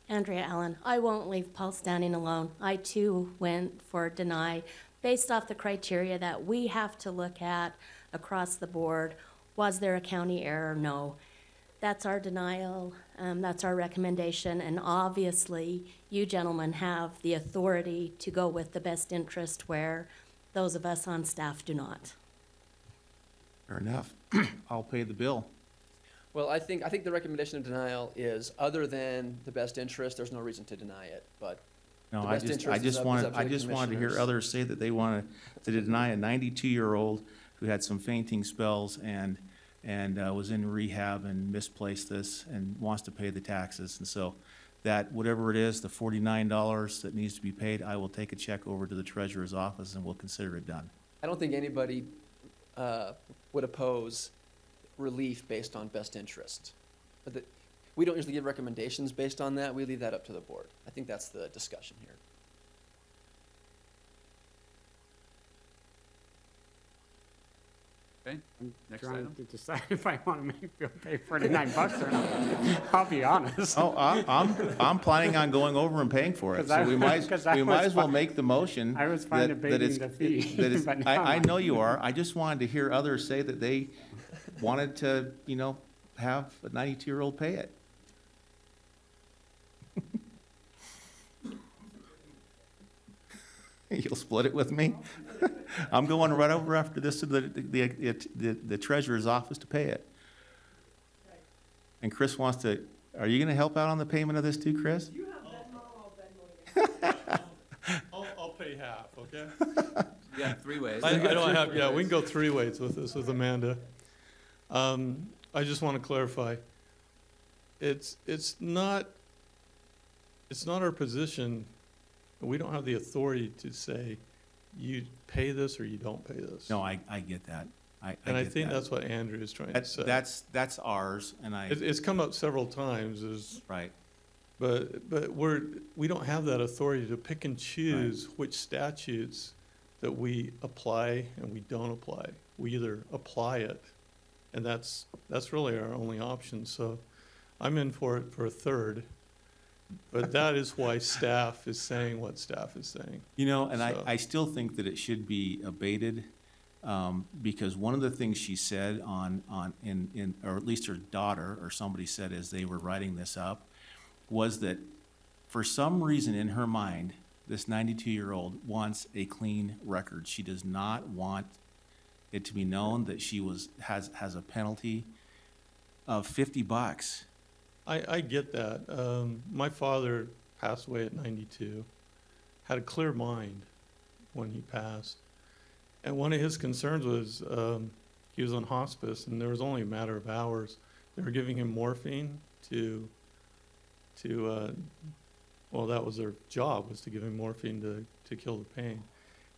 Andrea Allen, I won't leave Paul standing alone. I too went for deny based off the criteria that we have to look at across the board. Was there a county error? No. That's our denial, that's our recommendation, and obviously you gentlemen have the authority to go with the best interest where those of us on staff do not. Fair enough. I'll pay the bill. Well, I think the recommendation of denial is, other than the best interest, there's no reason to deny it, but No, the I best just interest is up to the wanted to hear commissioners. others say that they wanted to deny a 92-year-old who had some fainting spells and was in rehab and misplaced this and wants to pay the taxes. And so that, whatever it is, the $49 that needs to be paid, I will take a check over to the treasurer's office and we'll consider it done. I don't think anybody would oppose relief based on best interest. But we don't usually give recommendations based on that. We leave that up to the board. I think that's the discussion here. Okay, I'm next trying item. to decide if I want to make Bill pay $49 or not. I'll be honest. Oh, I'm planning on going over and paying for it, 'Cause so I- we might 'cause I we might was as well fi- make the motion. I was fine that debating it's- the fee, that it's- but now I I'm- know you are. I just wanted to hear others say that they wanted to, have a 92-year-old pay it. You'll split it with me? I'm going right over after this to the treasurer's office to pay it. And Chris wants to, are you gonna help out on the payment of this too, Chris? I'll pay half, okay? Yeah, 3 ways. I don't have, yeah, we can go 3 ways with this with Amanda. I just want to clarify. It's not our position. We don't have the authority to say you pay this or you don't pay this. No, I get that. I think that's what Andrew is trying to say. That's ours, and It's come up several times, right. But we don't have that authority to pick and choose which statutes that we apply and we don't apply. We either apply it, and that's really our only option. So I'm in for it for a third, but that is why staff is saying what staff is saying. And So- I still think that it should be abated, because one of the things she said or at least her daughter or somebody said as they were writing this up, was that for some reason in her mind, this 92-year-old wants a clean record. She does not want it to be known that she has a penalty of $50. I get that. My father passed away at 92, had a clear mind when he passed. And one of his concerns was he was on hospice, and there was only a matter of hours. They were giving him morphine well, that was their job, was to give him morphine to kill the pain.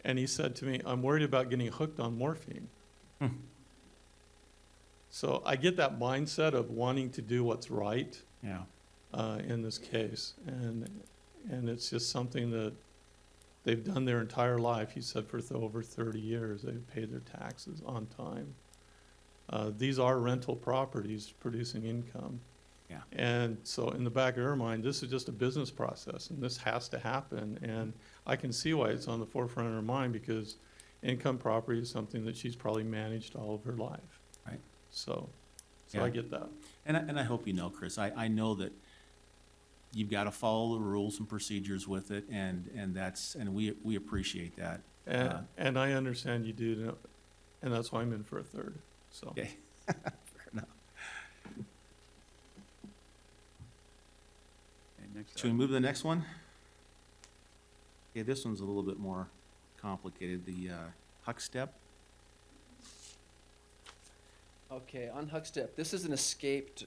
And he said to me, I'm worried about getting hooked on morphine. So I get that mindset of wanting to do what's right in this case. And it's just something that they've done their entire life. He said for over 30 years, they've paid their taxes on time. These are rental properties producing income. Yeah. And so in the back of her mind, this is just a business process, and this has to happen. And I can see why it's on the forefront of her mind, because income property is something that she's probably managed all of her life. Right. So Yeah. I get that. And I hope you know, Chris, I know that you've got to follow the rules and procedures with it, and we appreciate that. And I understand you do, and that's why I'm in for a third, so. Okay. Fair enough. next. Should we move to the next one? Okay, this one's a little bit more complicated, the Huck Step. Okay, on Huckstep, this is an escaped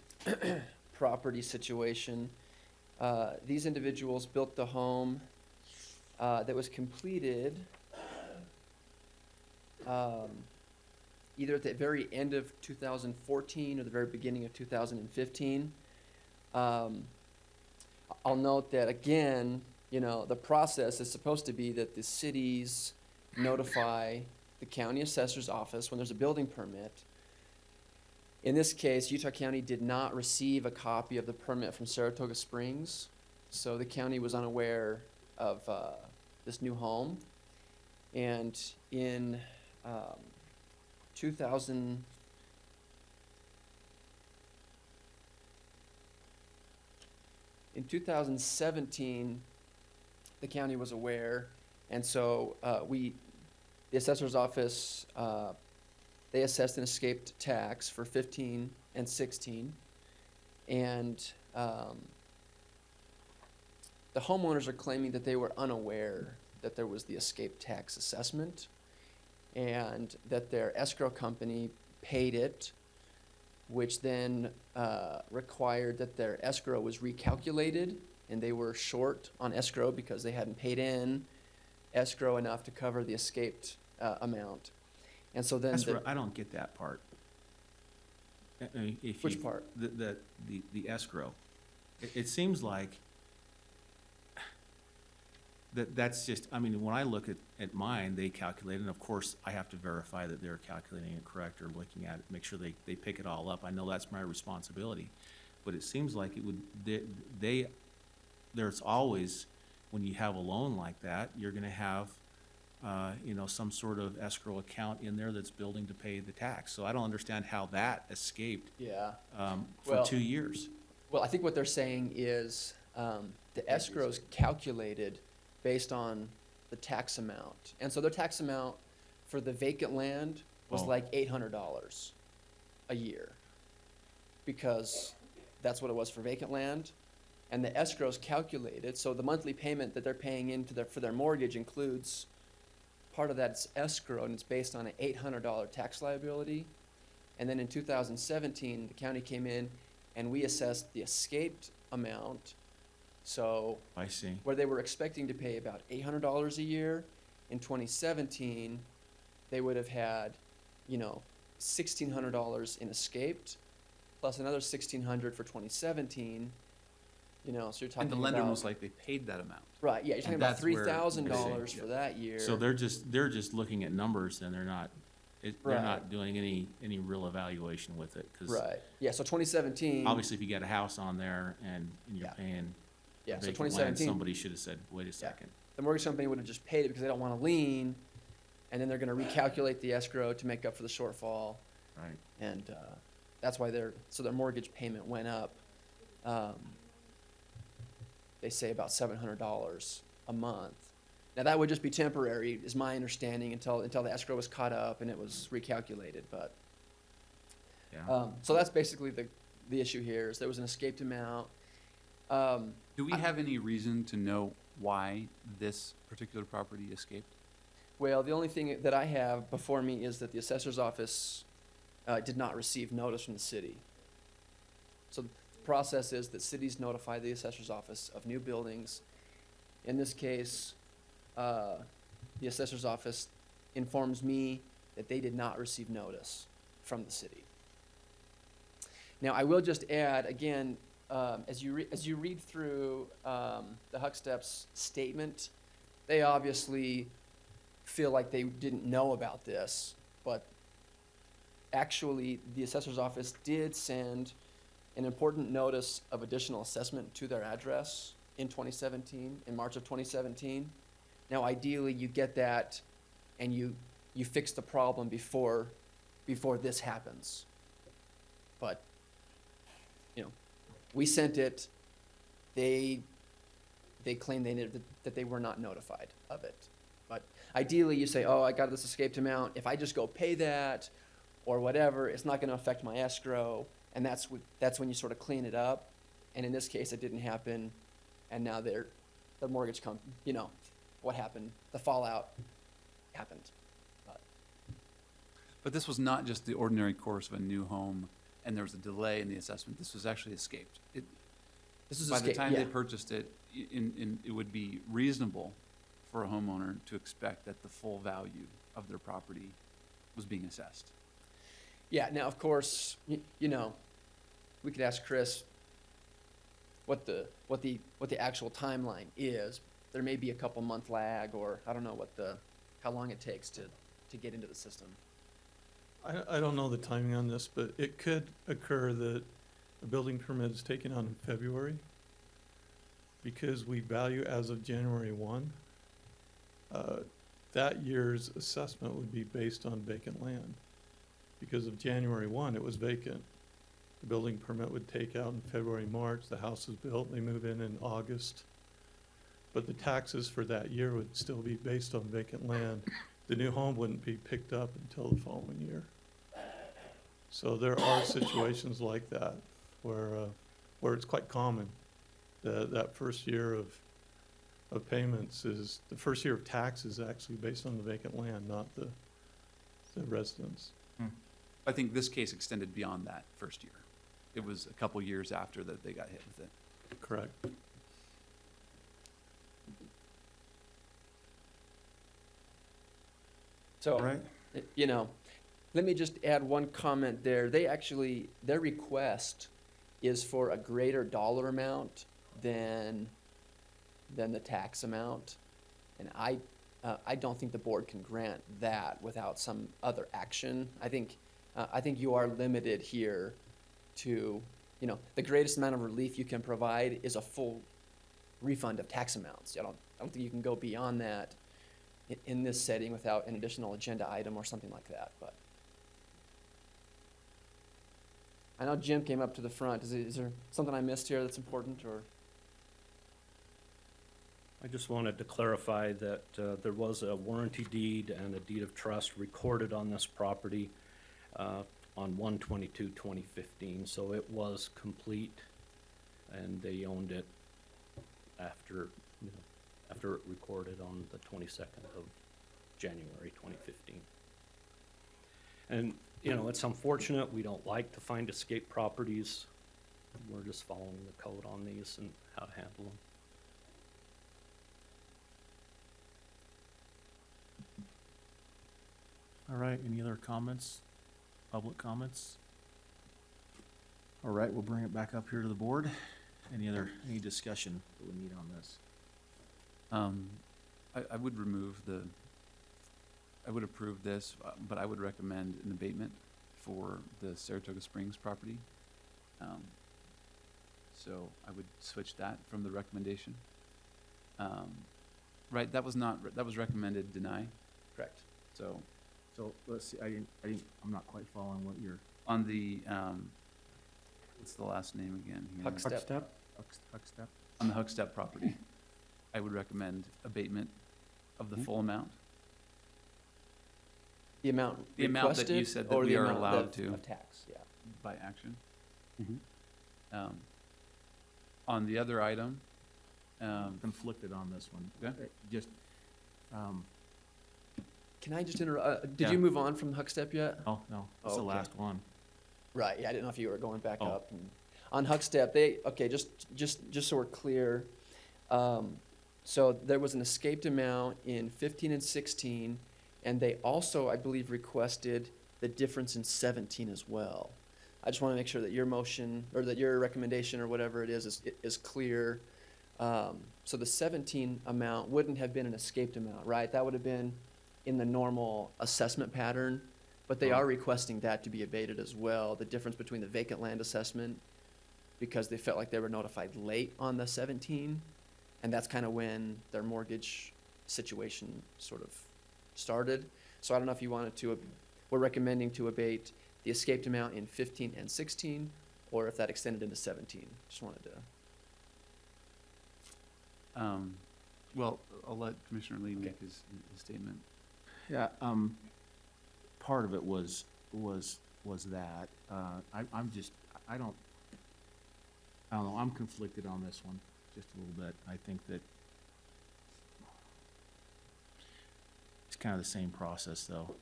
property situation. These individuals built the home that was completed either at the very end of 2014 or the very beginning of 2015. I'll note that again, you know, the process is supposed to be that the cities notify the county assessor's office when there's a building permit. In this case, Utah County did not receive a copy of the permit from Saratoga Springs, so the county was unaware of this new home. And in 2017, the county was aware, and so the assessor's office, they assessed an escaped tax for 15 and 16, and the homeowners are claiming that they were unaware that there was the escaped tax assessment, and that their escrow company paid it, which then required that their escrow was recalculated, and they were short on escrow because they hadn't paid in escrow enough to cover the escaped amount. And so then That's where I don't get that part. I mean, Which part? The escrow. It seems like that's just, I mean, when I look at mine, they calculate, and of course, I have to verify that they're calculating it correct or looking at it, make sure they pick it all up. I know that's my responsibility. But it seems like it would, there's always, when you have a loan like that, you're gonna have you know, some sort of escrow account in there that's building to pay the tax. So I don't understand how that escaped Yeah. for Well, 2 years. Well, I think what they're saying is the escrow's calculated based on the tax amount. And so their tax amount for the vacant land was like $800 a year, because that's what it was for vacant land. And the escrow's calculated, so the monthly payment that they're paying into for their mortgage includes part of that's escrow, and it's based on an $800 tax liability. And then in 2017, the county came in and we assessed the escaped amount. So I see. where they were expecting to pay about $800 a year, in 2017, they would have had, you know, $1,600 in escaped, plus another $1,600 for 2017. You know, so you're talking And the lender about, most likely paid that amount. right, yeah, you're talking And about that's where- $3,000 Yeah. for that year. So they're just looking at numbers, and they're not doing any real evaluation with it. 'Cause Right, yeah, so 2017. obviously, if you got a house on there and you're Yeah. paying Yeah, so vacant land, 2017. somebody should have said, wait a second. The mortgage company would have just paid it because they don't want to lien, and then they're gonna recalculate the escrow to make up for the shortfall. Right. And that's why their mortgage payment went up. They say about $700 a month. Now that would just be temporary, is my understanding, until the escrow was caught up and it was recalculated. But Yeah. so that's basically the issue here. Is there was an escaped amount. Do we have any reason to know why this particular property escaped? Well, the only thing that I have before me is that the assessor's office did not receive notice from the city. So the process is that cities notify the assessor's office of new buildings. In this case, the assessor's office informs me that they did not receive notice from the city. Now, I will just add, again, as you read through the Huckstep's statement, they obviously feel like they didn't know about this, but actually the assessor's office did send an important notice of additional assessment to their address in 2017, in March of 2017. Now, ideally, you get that and you fix the problem before this happens. But, you know, we sent it, they claim that they were not notified of it. But ideally, you say, oh, I got this escaped amount. If I just go pay that or whatever, it's not going to affect my escrow. And that's when you sort of clean it up. And in this case, it didn't happen. and now their mortgage what happened, the fallout happened. But this was not just the ordinary course of a new home, and there was a delay in the assessment. This was actually escaped. This is By the escape, time they yeah. purchased it, it would be reasonable for a homeowner to expect that the full value of their property was being assessed. Yeah, now, of course, we could ask Chris what the actual timeline is. There may be a couple month lag, or I don't know how long it takes to get into the system. I don't know the timing on this, but it could occur that a building permit is taken out in February because we value as of January 1. That year's assessment would be based on vacant land. Because of January 1, it was vacant. The building permit would take out in February, March, the house is built, they move in August. But the taxes for that year would still be based on vacant land. The new home wouldn't be picked up until the following year. So there are situations like that where it's quite common. That first year of payments is, the first year of tax is actually based on the vacant land, not the residence. I think this case extended beyond that first year. It was a couple years after that they got hit with it. Correct. So, Right. Let me just add one comment there. Their request is for a greater dollar amount than the tax amount. And I don't think the board can grant that without some other action. I think you are limited here to, the greatest amount of relief you can provide is a full refund of tax amounts. I don't think you can go beyond that in this setting without an additional agenda item or something like that, but. I know Jim came up to the front. Is there something I missed here that's important, or? I just wanted to clarify that there was a warranty deed and a deed of trust recorded on this property on 1/22/2015, so it was complete, and they owned it after it recorded on the 22nd of January 2015. And it's unfortunate. We don't like to find escape properties. We're just following the code on these and how to handle them. All right, any other comments? Public comments? All right, we'll bring it back up here to the board. Any discussion that we need on this? I would approve this, but I would recommend an abatement for the Saratoga Springs property. So I would switch that from the recommendation. Right, that was recommended deny. Correct. So let's see, I'm not quite following what you're. on the, what's the last name again here? Huckstep. Huckstep? On the Huckstep property, I would recommend abatement of the full amount. The amount The amount that you requested, said that or we the are amount allowed to. of tax, yeah. By action. Mhm. On the other item, Conflicted on this one. Okay. Just, Can I just interrupt? Did Yeah. you move on from Huckstep yet? oh, no, it's the Okay. last one. Right, yeah, I didn't know if you were going back Oh. up. On Huckstep, just so we're clear, so there was an escaped amount in 15 and 16, and they also, I believe, requested the difference in 17 as well. I just want to make sure that your motion, or that your recommendation, or whatever it is clear. So the 17 amount wouldn't have been an escaped amount, right? That would have been in the normal assessment pattern, but they are requesting that to be abated as well, the difference between the vacant land assessment, because they felt like they were notified late on the 17, and that's kind of when their mortgage situation sort of started. So I don't know if you wanted to, we're recommending to abate the escaped amount in 15 and 16, or if that extended into 17. Just wanted to. well, I'll let Commissioner Lee make his statement. Yeah, part of it was that, I don't know, I'm conflicted on this one. just a little bit. I think that it's kind of the same process, though,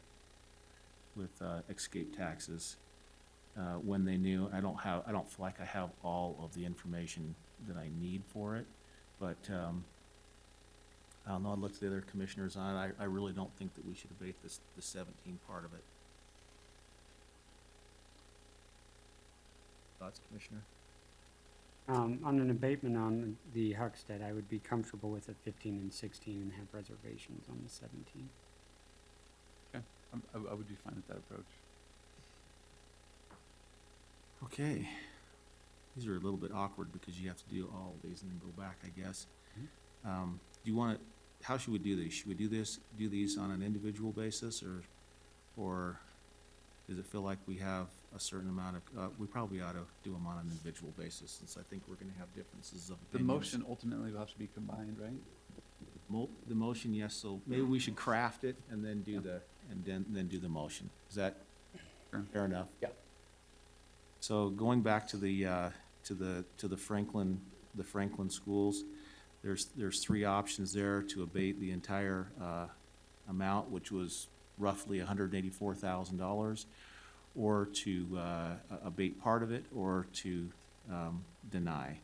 with escape taxes. When they knew, I don't feel like I have all of the information that I need for it, but I don't know, I looked at the other commissioners on it. I really don't think that we should abate the 17 part of it. Thoughts, Commissioner? On an abatement on the Huckstead, I would be comfortable with a 15 and 16 and have reservations on the 17. Okay, I would be fine with that approach. Okay. These are a little bit awkward because you have to do all of these and then go back, I guess. Do you want to, how should we do these? Should we do these on an individual basis, or does it feel like we have a certain amount of, we probably ought to do them on an individual basis, since I think we're going to have differences of The opinions. motion ultimately will have to be combined, right? The motion, yes, so maybe we should craft it and then do then do the motion. Is that fair enough? Yeah. So going back to the Franklin schools, there's three options there to abate the entire amount, which was roughly $184,000, or to abate part of it, or to deny.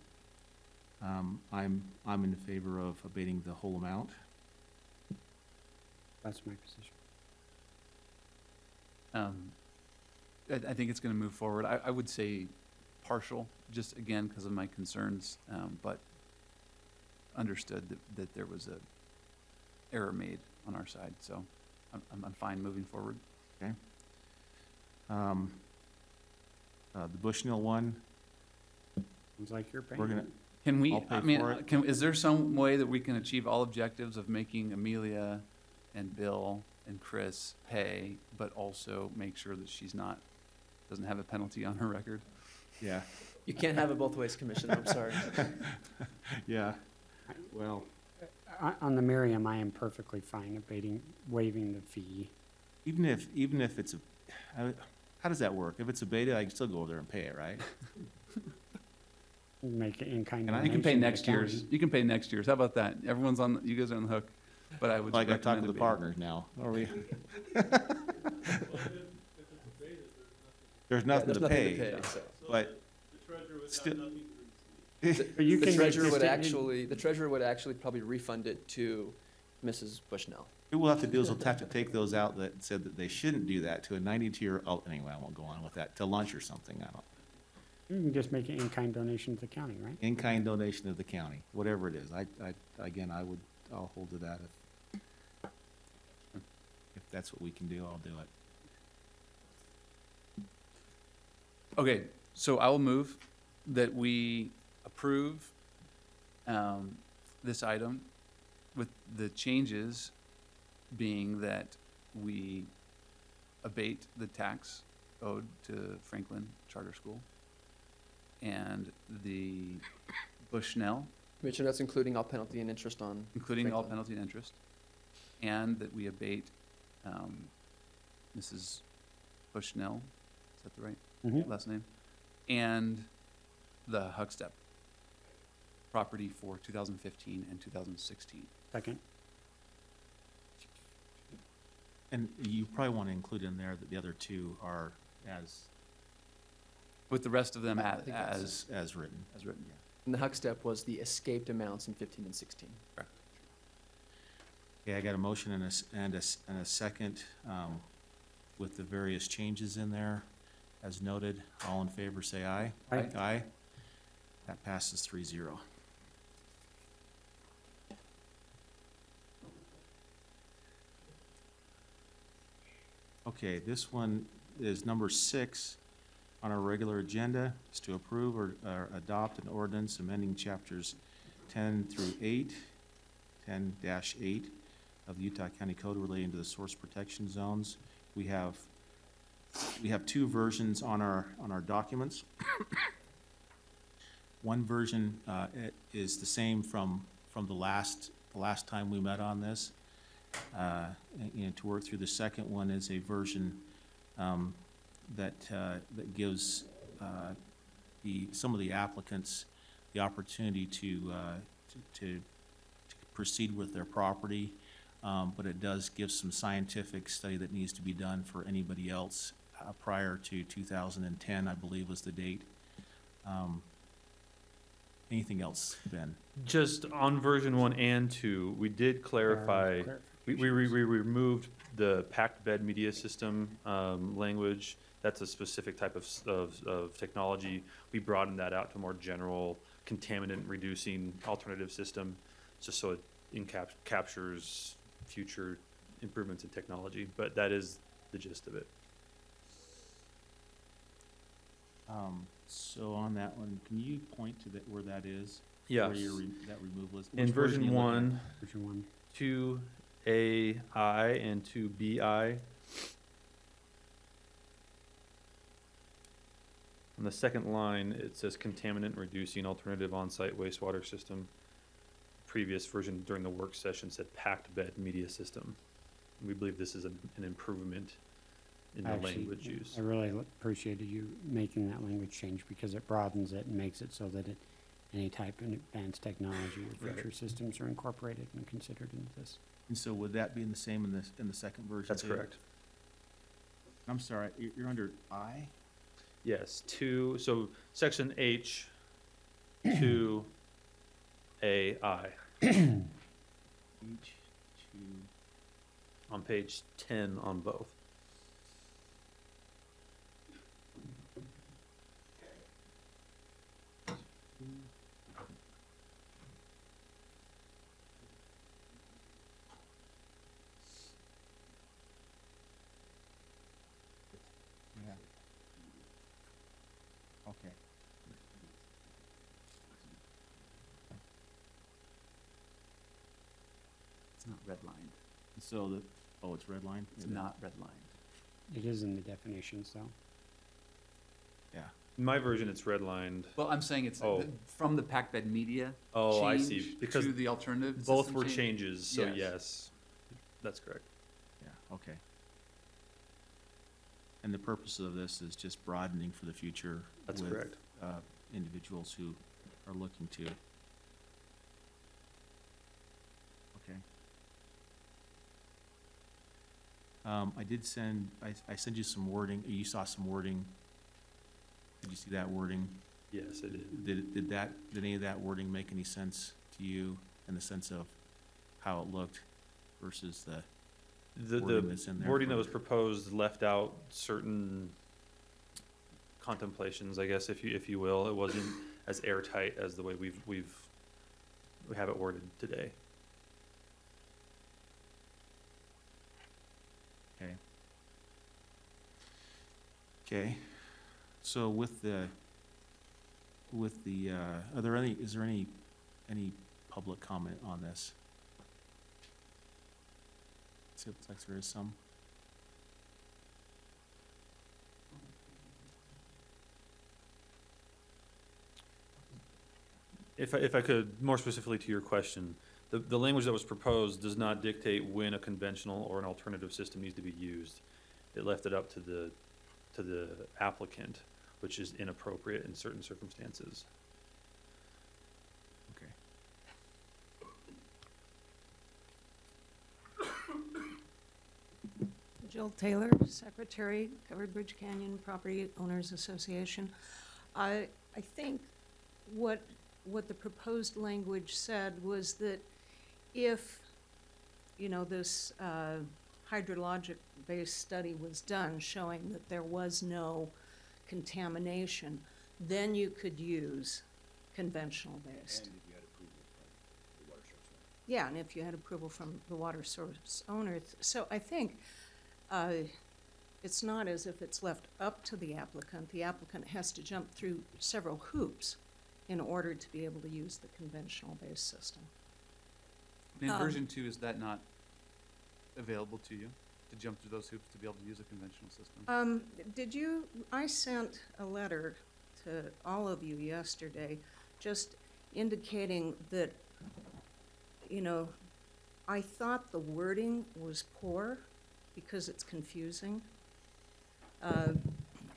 I'm in favor of abating the whole amount. That's my position. I think it's going to move forward. I would say partial, just again because of my concerns, but understood that there was a error made on our side, so I'm fine moving forward. Okay. The Bushnell one, Seems like you're paying. we're gonna. Can we? I'll pay I mean, for it. is there some way that we can achieve all objectives of making Amelia and Bill and Chris pay, but also make sure that she's doesn't have a penalty on her record? Yeah. You can't have it both ways, Commissioner, I'm sorry. Yeah. Well, On the Miriam, I am perfectly fine waiving the fee. even if it's how does that work? If it's abated, I can still go over there and pay it, right? Make it in kind. You can pay next year's. You can pay next year's. How about that? Everyone's on. You guys are on the hook. But I would Like I talked recommend to the abating. partners now, are we? There's nothing to pay, so. but still. But you The can treasurer make would this- the treasurer would actually probably refund it to Mrs. Bushnell. What we'll have to do is we'll have to take those out that said that they shouldn't do that to a 92-year, oh, anyway, I won't go on with that, to lunch or something, I don't. You can just make it in-kind donation to the county, right? In-kind donation to the county, whatever it is. I'll hold to that. If that's what we can do, I'll do it. Okay, so I will move that we approve this item with the changes being that we abate the tax owed to Franklin Charter School and the Bushnell, Commissioner, that's including all penalty and interest on. including all Franklin. penalty and interest, and that we abate Mrs. Bushnell, is that the right Mhm. last name? And the Huckstep property for 2015 and 2016. Second. And you probably want to include in there that the other two are as With the rest of them I think that's- as written. as written. And the Huck step was the escaped amounts in 15 and 16. Correct. Okay, I got a motion and a second with the various changes in there. As noted, all in favor say aye. Aye. Aye. That passes 3-0. Okay, this one is number 6 on our regular agenda. Is to approve or adopt an ordinance amending chapters 10 through 8, 10-8 of the Utah County Code relating to the source protection zones. We have two versions on our documents. One version is the same from the last time we met on this. And to work through the second one is a version that gives some of the applicants the opportunity to proceed with their property, but it does give some scientific study that needs to be done for anybody else prior to 2010, I believe was the date. Anything else, Ben? Just on version 1 and 2, we did clarify, we removed the packed bed media system language. That's a specific type of technology. We broadened that out to more general contaminant reducing alternative system, just so it captures future improvements in technology. But that is the gist of it. So on that one, can you point to where that is? Yes. Where that removal is? In Which version you looking 1, at? Version 1. 2AI and 2BI. On the second line, it says contaminant reducing alternative on-site wastewater system. Previous version during the work session said packed bed media system. We believe this is an improvement in the language use. I really appreciated you making that language change because it broadens it and makes it so that any type of advanced technology or future systems are incorporated and considered into this. And so would that be in the same in the second version? That's too? correct. I'm sorry, you're under I? Yes, so section H, 2AI. H2. On page 10 on both. Yeah. Okay. It's not redlined. So it's redlined? It's not redlined. It is in the definitions, though. Yeah. In my version, it's redlined. Well, I'm saying it's from the packed bed media. Oh, I change see. Because to the alternative. both system were change. changes, so yes, that's correct. Yeah, okay. And the purpose of this is just broadening for the future. That's with, correct. Individuals who are looking to. Okay. I did send, I sent you some wording, you saw some wording. Did you see that wording? Yes, I did. Did any of that wording make any sense to you in the sense of how it looked versus the wording that's in there? Wording that was proposed left out certain contemplations, I guess, if you will. It wasn't as airtight as the way we have it worded today. Okay. Okay. So with the is there any public comment on this? It looks like there is some. If I could, more specifically to your question, the language that was proposed does not dictate when a conventional or an alternative system needs to be used. It left it up to the applicant, which is inappropriate in certain circumstances. Okay. Jill Taylor, Secretary, Covered Bridge Canyon Property Owners Association. I think what the proposed language said was that if, this hydrologic-based study was done showing that there was no contamination, then you could use conventional-based. Yeah, and if you had approval from the water source owner. So I think it's not as if it's left up to the applicant. The applicant has to jump through several hoops in order to be able to use the conventional-based system. In version 2, is that not available to you, to jump through those hoops to be able to use a conventional system? I sent a letter to all of you yesterday just indicating that, I thought the wording was poor because it's confusing.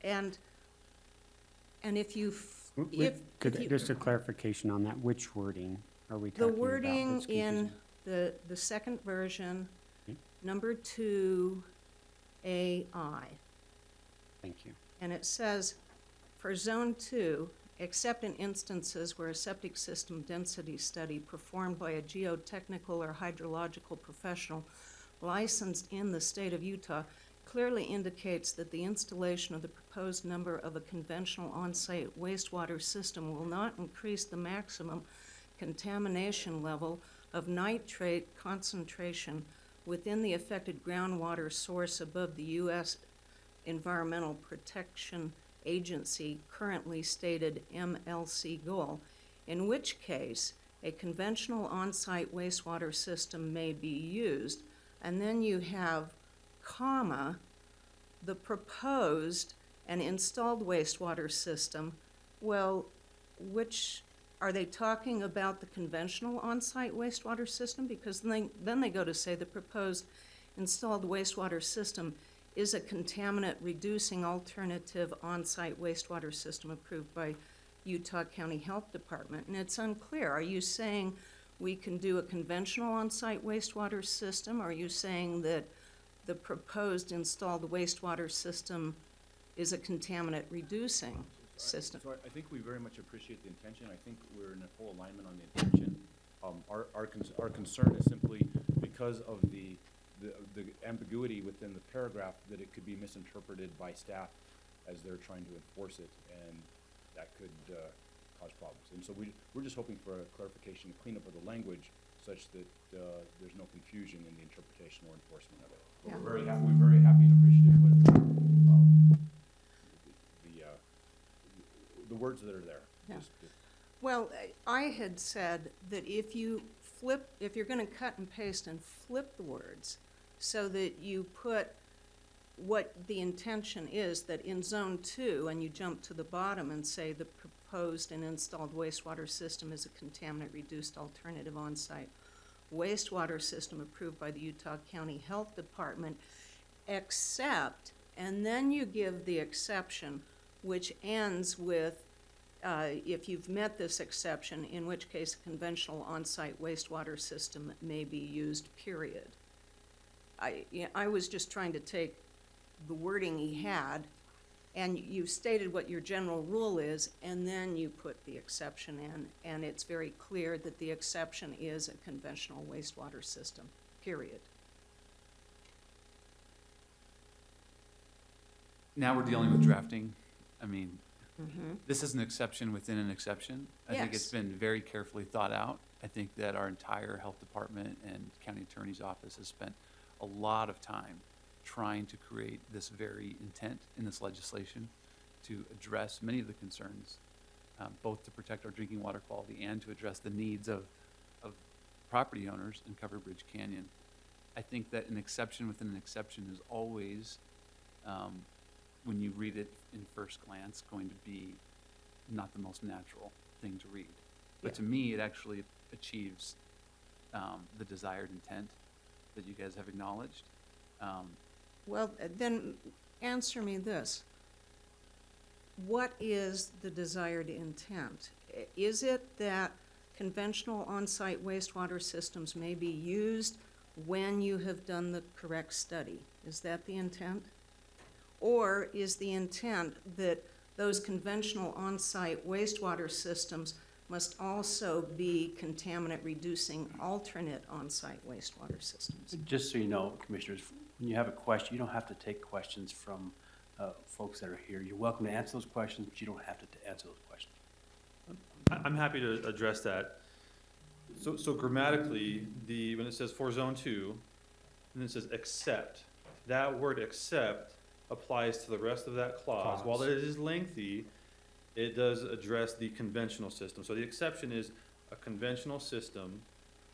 And if you Just a clarification on that, which wording are we The talking about? wording that's in confusing? the second version, Okay. number 2AI, Thank you. and it says, for Zone 2, except in instances where a septic system density study performed by a geotechnical or hydrological professional licensed in the state of Utah clearly indicates that the installation of the proposed number of a conventional on-site wastewater system will not increase the maximum contamination level of nitrate concentration within the affected groundwater source above the U.S. Environmental Protection Agency currently stated MLC goal, in which case a conventional on-site wastewater system may be used. And then you have, comma, the proposed and installed wastewater system. Well, which, are they talking about the conventional on-site wastewater system? Because then they go to say the proposed installed wastewater system is a contaminant-reducing alternative on-site wastewater system approved by Utah County Health Department. And it's unclear. Are you saying we can do a conventional on-site wastewater system? Or are you saying that the proposed installed wastewater system is a contaminant-reducing system? So I think we very much appreciate the intention. I think we're in full alignment on the intention. Our concern is simply because of the ambiguity within the paragraph that it could be misinterpreted by staff as they're trying to enforce it, and that could cause problems. And so we're just hoping for a clarification, clean up of the language such that there's no confusion in the interpretation or enforcement of it. But Yeah. we're very happy and appreciative with the words that are there. Yeah. Just- Well, I had said that if you're going to cut and paste and flip the words so that you put what the intention is, that in Zone 2, and you jump to the bottom and say the proposed and installed wastewater system is a contaminant-reduced alternative on-site wastewater system approved by the Utah County Health Department, except, and then you give the exception, which ends with, if you've met this exception, in which case a conventional on-site wastewater system may be used, period. I was just trying to take the wording he had, and you stated what your general rule is, and then you put the exception in, and it's very clear that the exception is a conventional wastewater system, period. Now we're dealing with drafting. I mean, Mhm. this is an exception within an exception. I think it's Yes. been very carefully thought out. I think that our entire health department and county attorney's office has spent a lot of time trying to create this very intent in this legislation to address many of the concerns, both to protect our drinking water quality and to address the needs of property owners in Covered Bridge Canyon. I think that an exception within an exception is always, when you read it in first glance, going to be not the most natural thing to read. But to me, it actually achieves the desired intent that you guys have acknowledged. Well, then answer me this. What is the desired intent? Is it that conventional on-site wastewater systems may be used when you have done the correct study? Is that the intent? Or is the intent that those conventional on-site wastewater systems must also be contaminant-reducing alternate on-site wastewater systems? Just so you know, Commissioners, when you have a question, you don't have to take questions from folks that are here. You're welcome to answer those questions, but you don't have to answer those questions. I'm happy to address that. So grammatically, when it says for Zone 2, and then it says except, that word except applies to the rest of that clause. While it is lengthy, it does address the conventional system. So the exception is a conventional system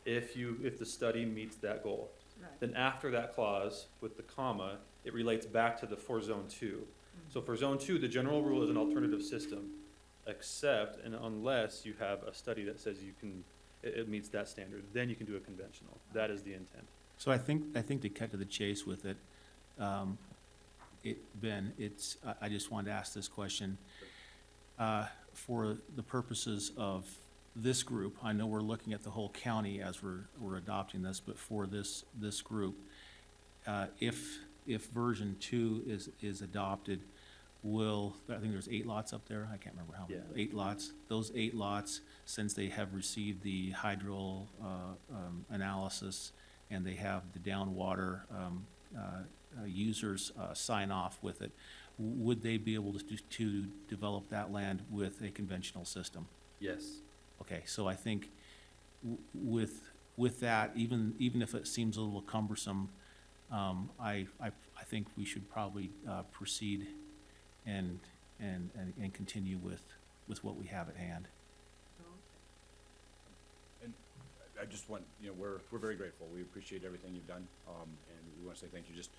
if the study meets that goal. Right. Then after that clause, with the comma, it relates back to the for Zone 2. So for Zone 2, the general rule is an alternative system, except and unless you have a study that says it meets that standard, then you can do a conventional. That is the intent. So I think to cut to the chase with it, Ben, I just wanted to ask this question. For the purposes of this group, I know we're looking at the whole county as we're adopting this, but for this group, if version 2 is adopted, I think there's 8 lots up there, I can't remember how many, 8 lots. Those 8 lots, since they have received the hydro analysis and they have the downwater users sign off with it, would they be able to develop that land with a conventional system? Yes. Okay, so I think with that, even if it seems a little cumbersome, I think we should probably proceed and continue with what we have at hand. And I just want, we're very grateful. We appreciate everything you've done, and we want to say thank you. Just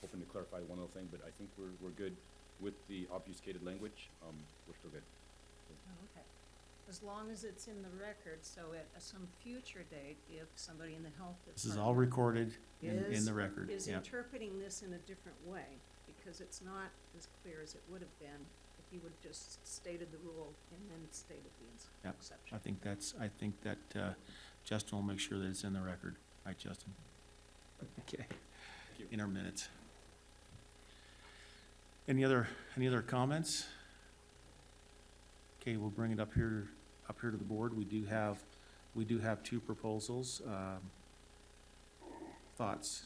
hoping to clarify one other thing, but I think we're good with the obfuscated language. We're still good. Okay. As long as it's in the record, so at some future date, if somebody in the health department. This is all recorded in the record. Is yeah. interpreting this in a different way, because it's not as clear as it would have been if you would have just stated the rule and then stated the exception. I think that Justin will make sure that it's in the record. Right, Justin? Okay. In our minutes. Any other comments? Okay, we'll bring it up here to the board. We do have 2 proposals. Thoughts?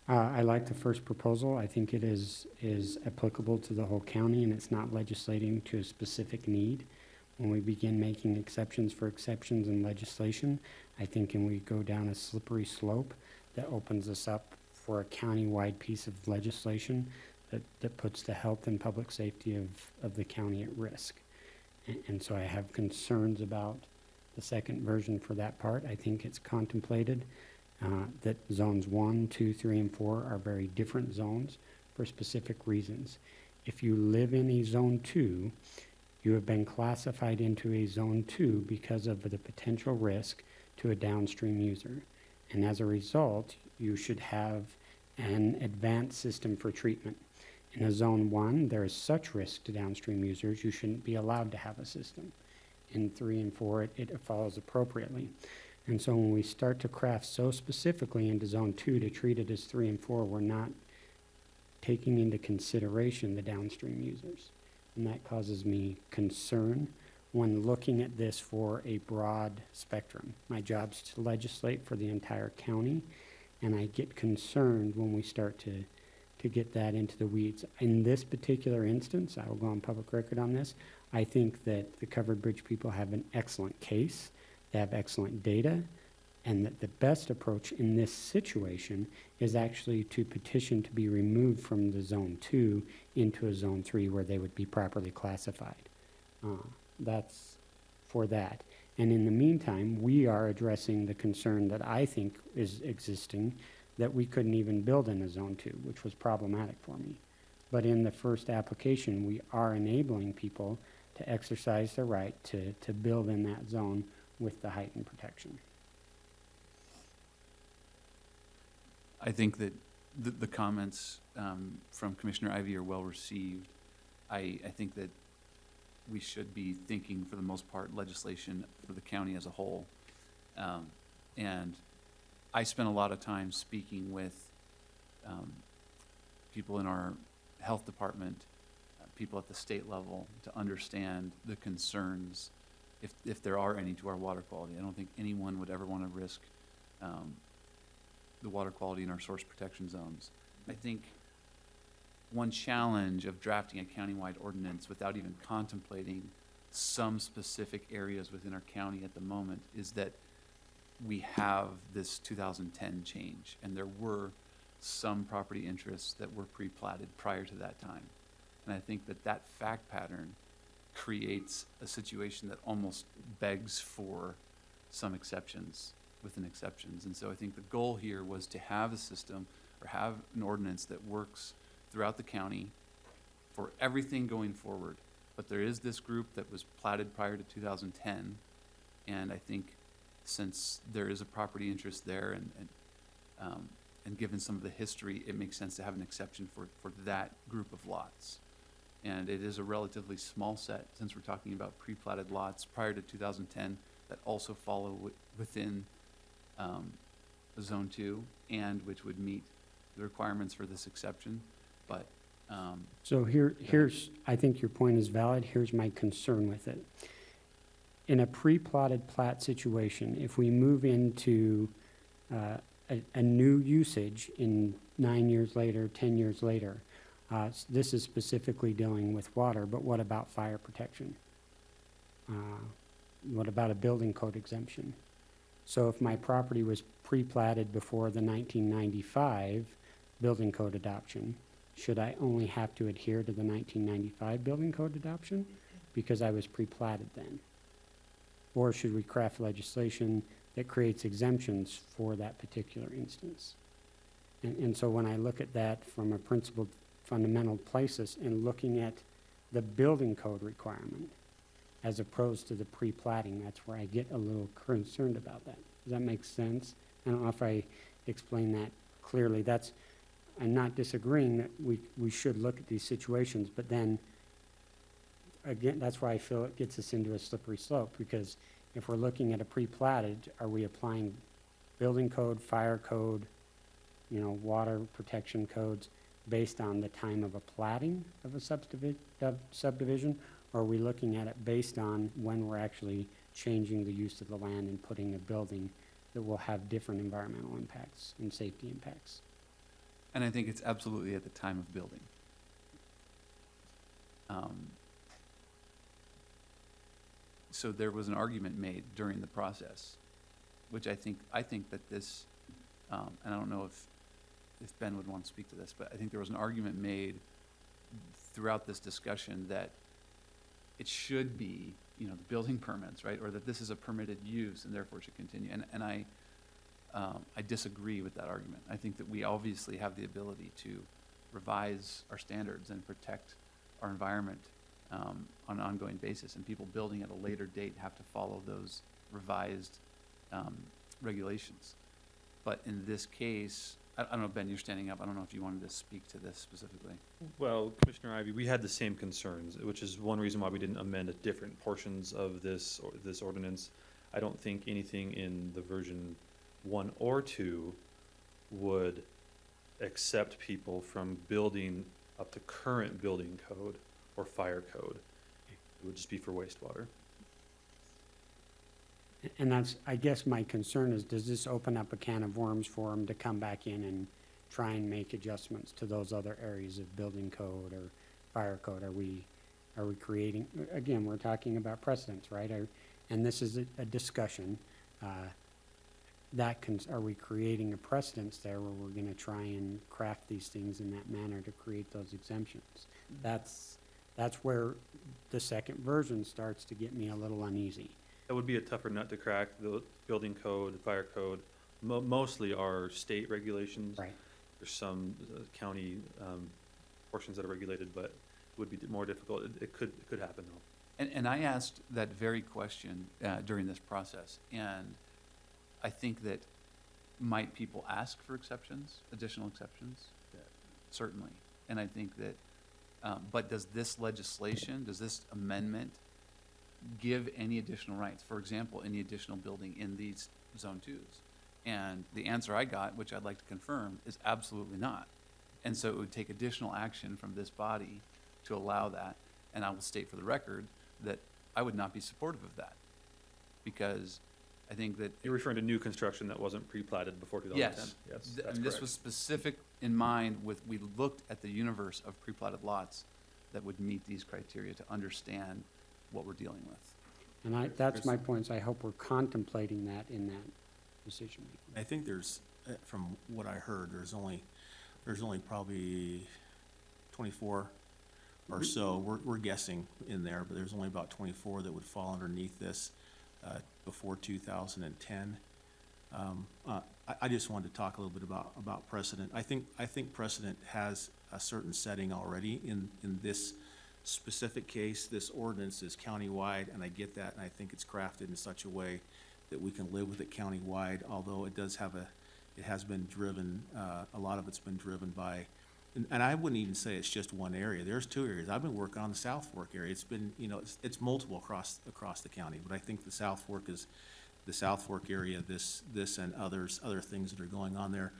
I like the first proposal. I think it is applicable to the whole county, and it's not legislating to a specific need. When we begin making exceptions for exceptions in legislation, I think and we go down a slippery slope that opens us up for a county-wide piece of legislation that puts the health and public safety of the county at risk. And so I have concerns about the second version for that part. I think it's contemplated that zones 1, 2, 3, and 4 are very different zones for specific reasons. If you live in a zone 2, you have been classified into a zone 2 because of the potential risk to a downstream user. And as a result, you should have an advanced system for treatment. In a zone 1, there is such risk to downstream users, you shouldn't be allowed to have a system. In 3 and 4, it follows appropriately. And so when we start to craft so specifically into zone 2 to treat it as 3 and 4, we're not taking into consideration the downstream users. And that causes me concern when looking at this for a broad spectrum. My job's to legislate for the entire county, and I get concerned when we start to get that into the weeds. In this particular instance, I will go on public record on this, I think that the Covered Bridge people have an excellent case, they have excellent data, and that the best approach in this situation is actually to petition to be removed from the zone 2 into a zone 3 where they would be properly classified. That's for that. And in the meantime, we are addressing the concern that I think is existing, that we couldn't even build in a zone 2, which was problematic for me. But in the first application, we are enabling people to exercise their right to build in that zone with the heightened protection. I think that the comments from Commissioner Ivey are well received. I think that we should be thinking, for the most part, legislation for the county as a whole. And I spent a lot of time speaking with people in our health department, people at the state level, to understand the concerns, if there are any, to our water quality. I don't think anyone would ever want to risk the water quality in our source protection zones. I think one challenge of drafting a countywide ordinance without even contemplating some specific areas within our county at the moment is that we have this 2010 change, and there were some property interests that were pre-platted prior to that time. And I think that fact pattern creates a situation that almost begs for some exceptions within exceptions. And so I think the goal here was to have a system or have an ordinance that works throughout the county for everything going forward. But there is this group that was platted prior to 2010, and I think since there is a property interest there and given some of the history, it makes sense to have an exception for that group of lots. And it is a relatively small set, since we're talking about pre-platted lots prior to 2010 that also follow within Zone 2, and which would meet the requirements for this exception. But So here's, I think your point is valid. Here's my concern with it. In a pre-plotted plat situation, if we move into a new usage in 9 years later, 10 years later, this is specifically dealing with water, but what about fire protection? What about a building code exemption? So if my property was pre-platted before the 1995 building code adoption, should I only have to adhere to the 1995 building code adoption because I was pre-platted then? Or should we craft legislation that creates exemptions for that particular instance? And so when I look at that from a principled fundamental basis and looking at the building code requirement as opposed to the pre-platting, that's where I get a little concerned about that. Does that make sense? I don't know if I explained that clearly. I'm not disagreeing that we should look at these situations, but then, again, that's why I feel it gets us into a slippery slope, because if we're looking at a pre-platted, are we applying building code, fire code, water protection codes based on the time of a platting of a subdivision, or are we looking at it based on when we're actually changing the use of the land and putting a building that will have different environmental impacts and safety impacts? And I think it's absolutely at the time of building. So there was an argument made during the process, which I think that this, and I don't know if Ben would want to speak to this, but I think there was an argument made throughout this discussion that it should be, the building permits, right? Or that this is a permitted use and therefore should continue. And I disagree with that argument. I think that we obviously have the ability to revise our standards and protect our environment on an ongoing basis, and people building at a later date have to follow those revised regulations. But in this case, I don't know, Ben, you're standing up. I don't know if you wanted to speak to this specifically. Well, Commissioner Ivey, we had the same concerns, which is one reason why we didn't amend different portions of this ordinance. I don't think anything in the version 1 or 2 would accept people from building up to current building code or fire code. It would just be for wastewater. And that's, I guess my concern is, does this open up a can of worms for them to come back in and try and make adjustments to those other areas of building code or fire code? Are we creating, again, we're talking about precedents, right? And this is a discussion. Are we creating a precedence there where we're going to try and craft these things in that manner to create those exemptions? That's where the second version starts to get me a little uneasy. That would be a tougher nut to crack. The building code, fire code, mostly are state regulations. Right. There's some county portions that are regulated, but it would be more difficult. It could happen though. And I asked that very question during this process, and I think that might people ask for exceptions, additional exceptions? Yeah. Certainly. And I think that, but does this legislation, does this amendment give any additional rights? For example, any additional building in these Zone 2s? And the answer I got, which I'd like to confirm, is absolutely not. And so it would take additional action from this body to allow that. And I will state for the record that I would not be supportive of that, because I think that... You're referring to new construction that wasn't pre-platted before 2010? Yes. Yes, And this was specific in mind with, we looked at the universe of pre-platted lots that would meet these criteria to understand what we're dealing with. And that's my point, is I hope we're contemplating that in that decision making. I think there's, from what I heard, there's only probably 24 or so. We're guessing in there, but there's only about 24 that would fall underneath this before 2010. I just wanted to talk a little bit about precedent. I think precedent has a certain setting already in this specific case. This ordinance is countywide, and I get that, and I think it's crafted in such a way that we can live with it countywide, although it does have it has been driven, a lot of it's been driven by and I wouldn't even say it's just one area. There's two areas. I've been working on the South Fork area. It's been, you know, it's multiple across the county, but I think the South Fork area, this and other things that are going on there,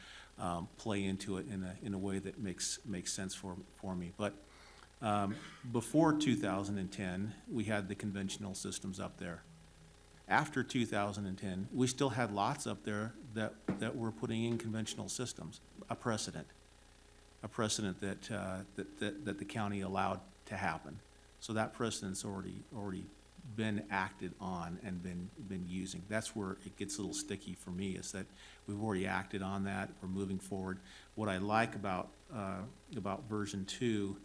play into it in a way that makes sense for me. But before 2010, we had the conventional systems up there. After 2010, we still had lots up there that were putting in conventional systems, a precedent that the county allowed to happen. So that precedent's already been acted on and been using. That's where it gets a little sticky for me, is that we've already acted on that. We're moving forward. What I like about version 2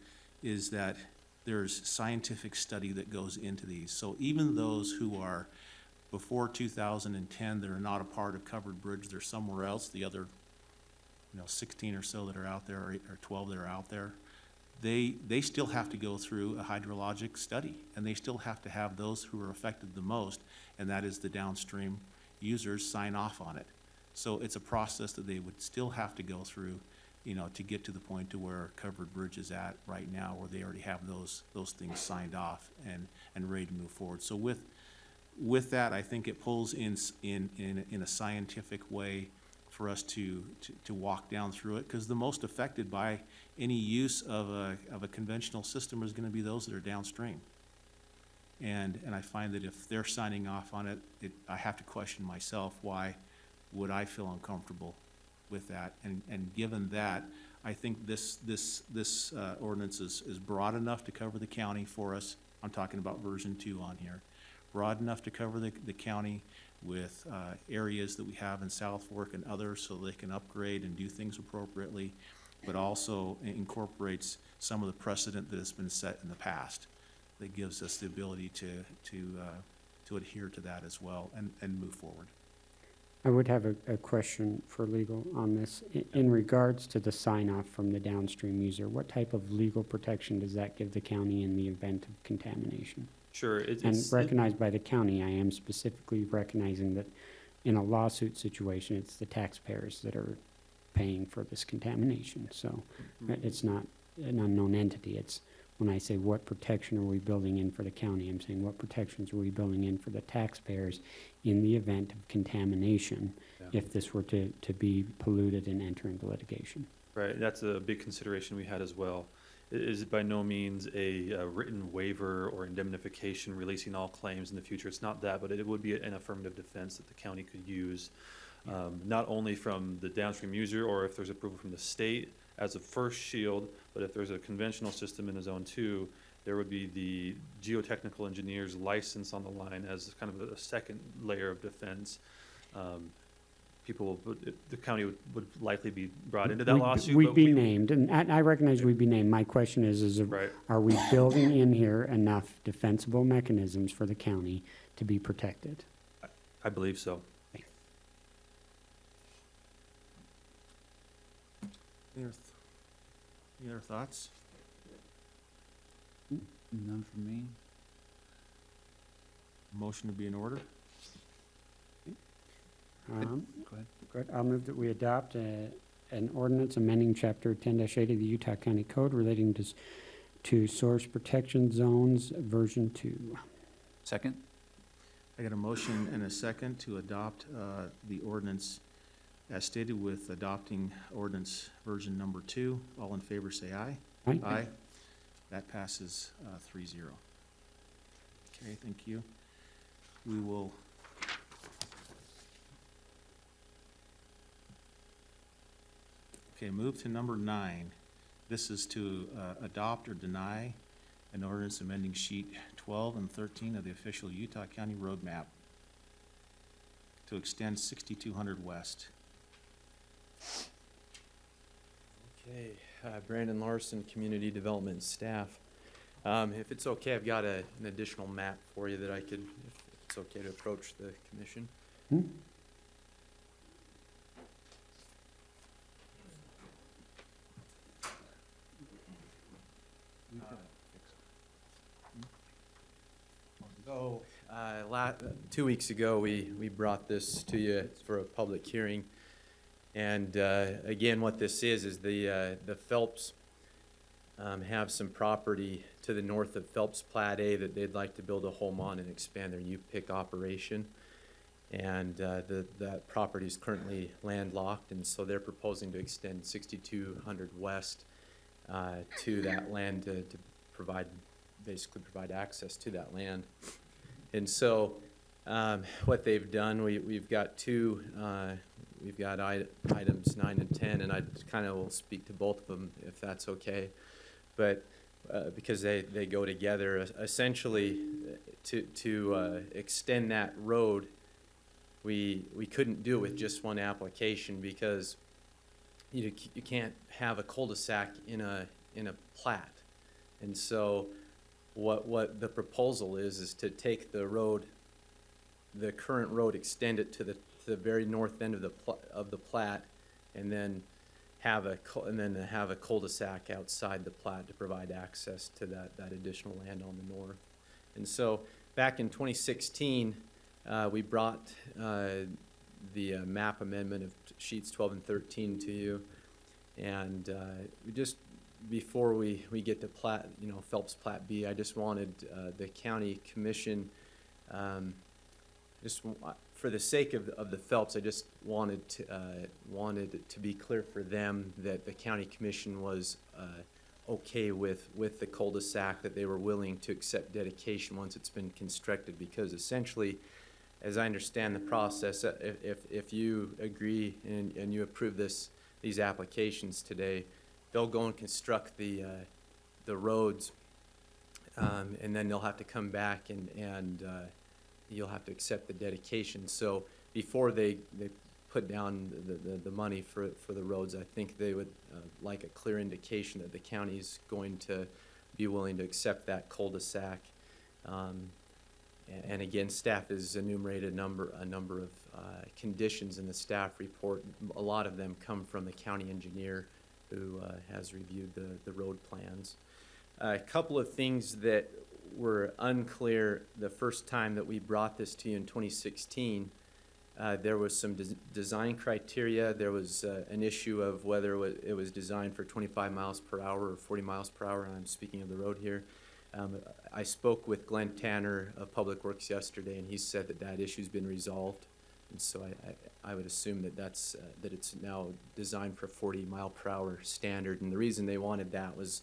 is that there's scientific study that goes into these. So even those who are before 2010 that are not a part of Covered Bridge, they're somewhere else, the other 16 or so that are out there, or 12 that are out there, they still have to go through a hydrologic study, and they still have to have those who are affected the most, and that is the downstream users, sign off on it. So it's a process that they would still have to go through, to get to the point to where Covered Bridge is at right now, where they already have those things signed off and ready to move forward. So with that, I think it pulls in a scientific way for us to walk down through it, because the most affected by any use of a conventional system is going to be those that are downstream. And I find that if they're signing off on it, I have to question myself, why would I feel uncomfortable with that? And given that, I think this ordinance is broad enough to cover the county for us. I'm talking about version 2 on here. Broad enough to cover the county with areas that we have in South Fork and others, so they can upgrade and do things appropriately, but also incorporates some of the precedent that has been set in the past that gives us the ability to adhere to that as well and move forward. I would have a question for legal on this. In regards to the sign-off from the downstream user, what type of legal protection does that give the county in the event of contamination? Sure. And recognized by the county, I am specifically recognizing that in a lawsuit situation, it's the taxpayers that are paying for this contamination. So it's not an unknown entity. It's when I say what protection are we building in for the county, I'm saying what protections are we building in for the taxpayers in the event of contamination, if this were to be polluted and enter into litigation. Right, that's a big consideration we had as well. It is by no means a written waiver or indemnification releasing all claims in the future. It's not that, but it would be an affirmative defense that the county could use, not only from the downstream user or if there's approval from the state as a first shield, but if there's a conventional system in a zone 2, there would be the geotechnical engineer's license on the line as kind of a second layer of defense. The county would likely be brought into that lawsuit. We'd be named, and I recognize we'd be named. My question is right. Are we building in here enough defensible mechanisms for the county to be protected? I believe so. Any other thoughts? None from me. Motion to be in order? Go ahead. Good. I'll move that we adopt an ordinance amending Chapter 10-8 of the Utah County Code relating to source protection zones, version 2. Second. I got a motion and a second to adopt the ordinance as stated, with adopting ordinance version number 2. All in favor say aye. Aye. Aye. That passes 3-0. Okay, thank you. We will move to number 9. This is to adopt or deny an ordinance amending sheet 12 and 13 of the official Utah County Road Map to extend 6200 west. Okay, Brandon Larson, Community Development staff. If it's okay, I've got an additional map for you that I could, if it's okay to approach the commission. So, 2 weeks ago, we brought this to you for a public hearing. And again, what this is the Phelps have some property to the north of Phelps Plat A that they'd like to build a home on and expand their U-Pick operation. And that property is currently landlocked, and so they're proposing to extend 6200 West to that land to basically provide access to that land. And so what they've done, we've got items 9 and 10, and I kind of will speak to both of them if that's okay. But because they go together, essentially to extend that road, we couldn't do it with just one application because you can't have a cul-de-sac in a plat. And so what the proposal is to take the road, the current road, extend it to the very north end of the plat, and then have a cul-de-sac outside the plat to provide access to that additional land on the north. And so back in 2016, we brought the map amendment of sheets 12 and 13 to you, and we just before we get to plat, Phelps Plat B, I just wanted the county commission, just for the sake of the Phelps, I just wanted it to be clear for them that the county commission was okay with the cul-de-sac, that they were willing to accept dedication once it's been constructed, because essentially, as I understand the process, if you agree and you approve these applications today, they'll go and construct the roads, and then they'll have to come back and you'll have to accept the dedication. So before they put down the money for the roads, I think they would like a clear indication that the county's going to be willing to accept that cul-de-sac. And again, staff has enumerated a number of conditions in the staff report. A lot of them come from the county engineer who has reviewed the road plans. A couple of things that were unclear the first time that we brought this to you in 2016. There was some design criteria. There was an issue of whether it was designed for 25 miles per hour or 40 miles per hour, and I'm speaking of the road here. I spoke with Glenn Tanner of Public Works yesterday, and he said that issue's been resolved. And so I would assume that that it's now designed for 40 mile per hour standard. And the reason they wanted that was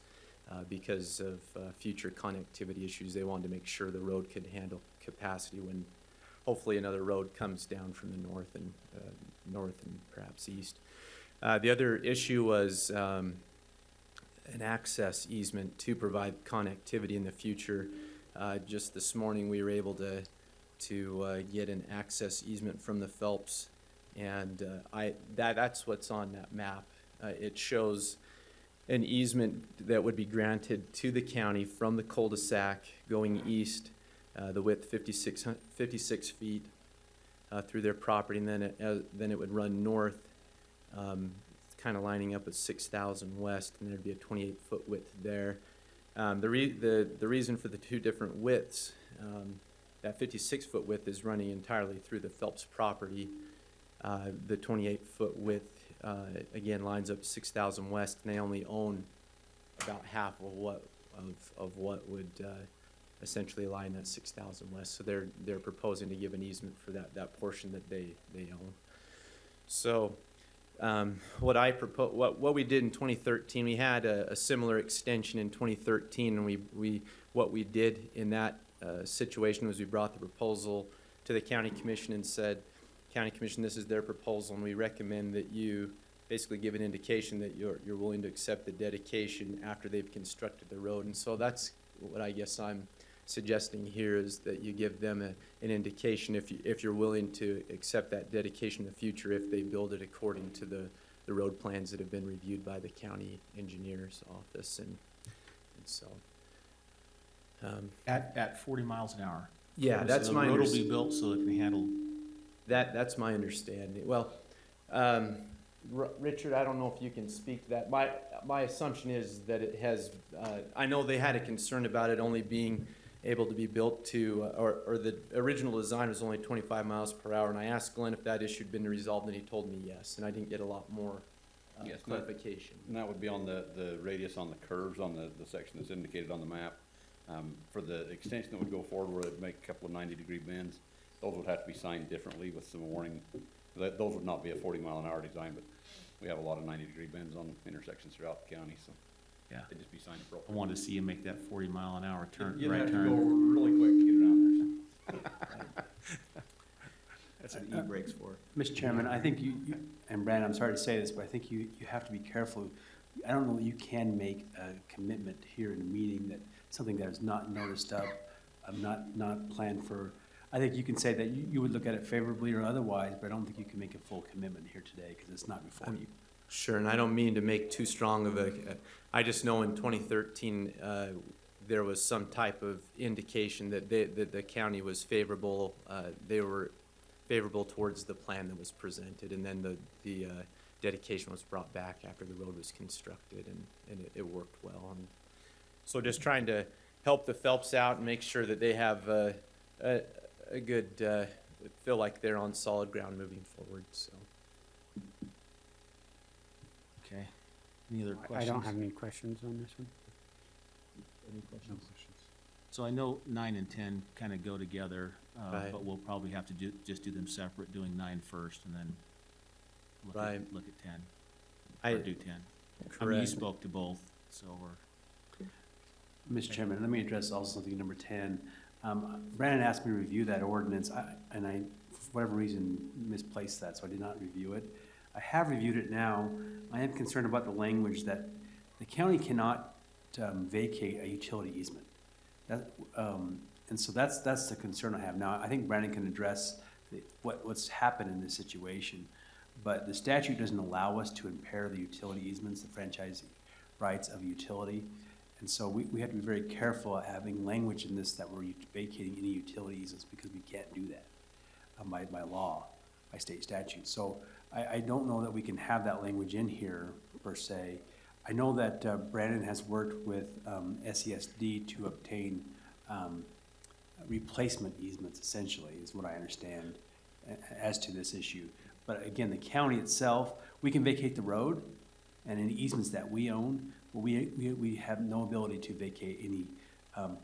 because of future connectivity issues. They wanted to make sure the road could handle capacity when hopefully another road comes down from the north and perhaps east. The other issue was an access easement to provide connectivity in the future. Just this morning we were able to get an access easement from the Phelps, and that's what's on that map. It shows an easement that would be granted to the county from the cul-de-sac going east, the width 56 feet through their property, and then it would run north, kind of lining up at 6,000 west, and there'd be a 28-foot width there. The reason for the two different widths, that 56-foot width is running entirely through the Phelps property. The 28-foot width, again, lines up 6,000 west, and they only own about half of what would essentially line that 6,000 west. So they're proposing to give an easement for that portion that they own. So what we did in 2013, we had a similar extension in 2013, and what we did in that situation was we brought the proposal to the county commission and said, County Commission, this is their proposal, and we recommend that you basically give an indication that you're willing to accept the dedication after they've constructed the road. And so that's what I guess I'm suggesting here, is that you give them an indication if you're willing to accept that dedication in the future if they build it according to the road plans that have been reviewed by the county engineer's office. And so at 40 miles an hour. Yeah, that's my understanding. The road will be built so it can handle. That's my understanding. Well, Richard, I don't know if you can speak to that. My assumption is that it has. I know they had a concern about it only being able to be built to, or the original design was only 25 miles per hour. And I asked Glenn if that issue had been resolved, and he told me yes. And I didn't get a lot more Yes, clarification. And that would be on the radius on the curves on the section that's indicated on the map. For the extension that would go forward where it'd make a couple of 90-degree bends, those would have to be signed differently with some warning. Those would not be a 40-mile-an-hour design, but we have a lot of 90-degree bends on intersections throughout the county, so Yeah. they'd just be signed I appropriately. wanted to see you make that 40-mile-an-hour turn, You'd right have to turn. go really quick to get around there. That's what e-brakes for. Mr. Chairman, I think you, and Brandon, I'm sorry to say this, but I think you have to be careful. I don't know that you can make a commitment here in a meeting that something that is not noticed up, not planned for. I think you can say that you would look at it favorably or otherwise, but I don't think you can make a full commitment here today because it's not before you. Sure, and I don't mean to make too strong of a, I just know in 2013, there was some type of indication that the county was favorable, they were favorable towards the plan that was presented, and then the dedication was brought back after the road was constructed, and it worked well. And so just trying to help the Phelps out and make sure that they have a good, feel like they're on solid ground moving forward, so. Okay. Any other I questions? don't have any questions on this one. Any questions? So I know 9 and 10 kind of go together, Right. but we'll probably have to just do them separate, doing 9 first and then Right. look at 10. I- Or do 10. I mean, you Correct. spoke to both, so we're. Mr. Chairman, let me address also something number 10. Brandon asked me to review that ordinance, and I, for whatever reason, misplaced that, so I did not review it. I have reviewed it now. I am concerned about the language that the county cannot vacate a utility easement. And so that's the concern I have. Now, I think Brandon can address what's happened in this situation, but the statute doesn't allow us to impair the utility easements, the franchise rights of utility. And so we have to be very careful at having language in this that we're vacating any utility easements because we can't do that by law, by state statute. So I don't know that we can have that language in here per se. I know that Brandon has worked with SESD to obtain replacement easements, essentially, is what I understand as to this issue. But again, the county itself, we can vacate the road and any easements that we own, but we have no ability to vacate any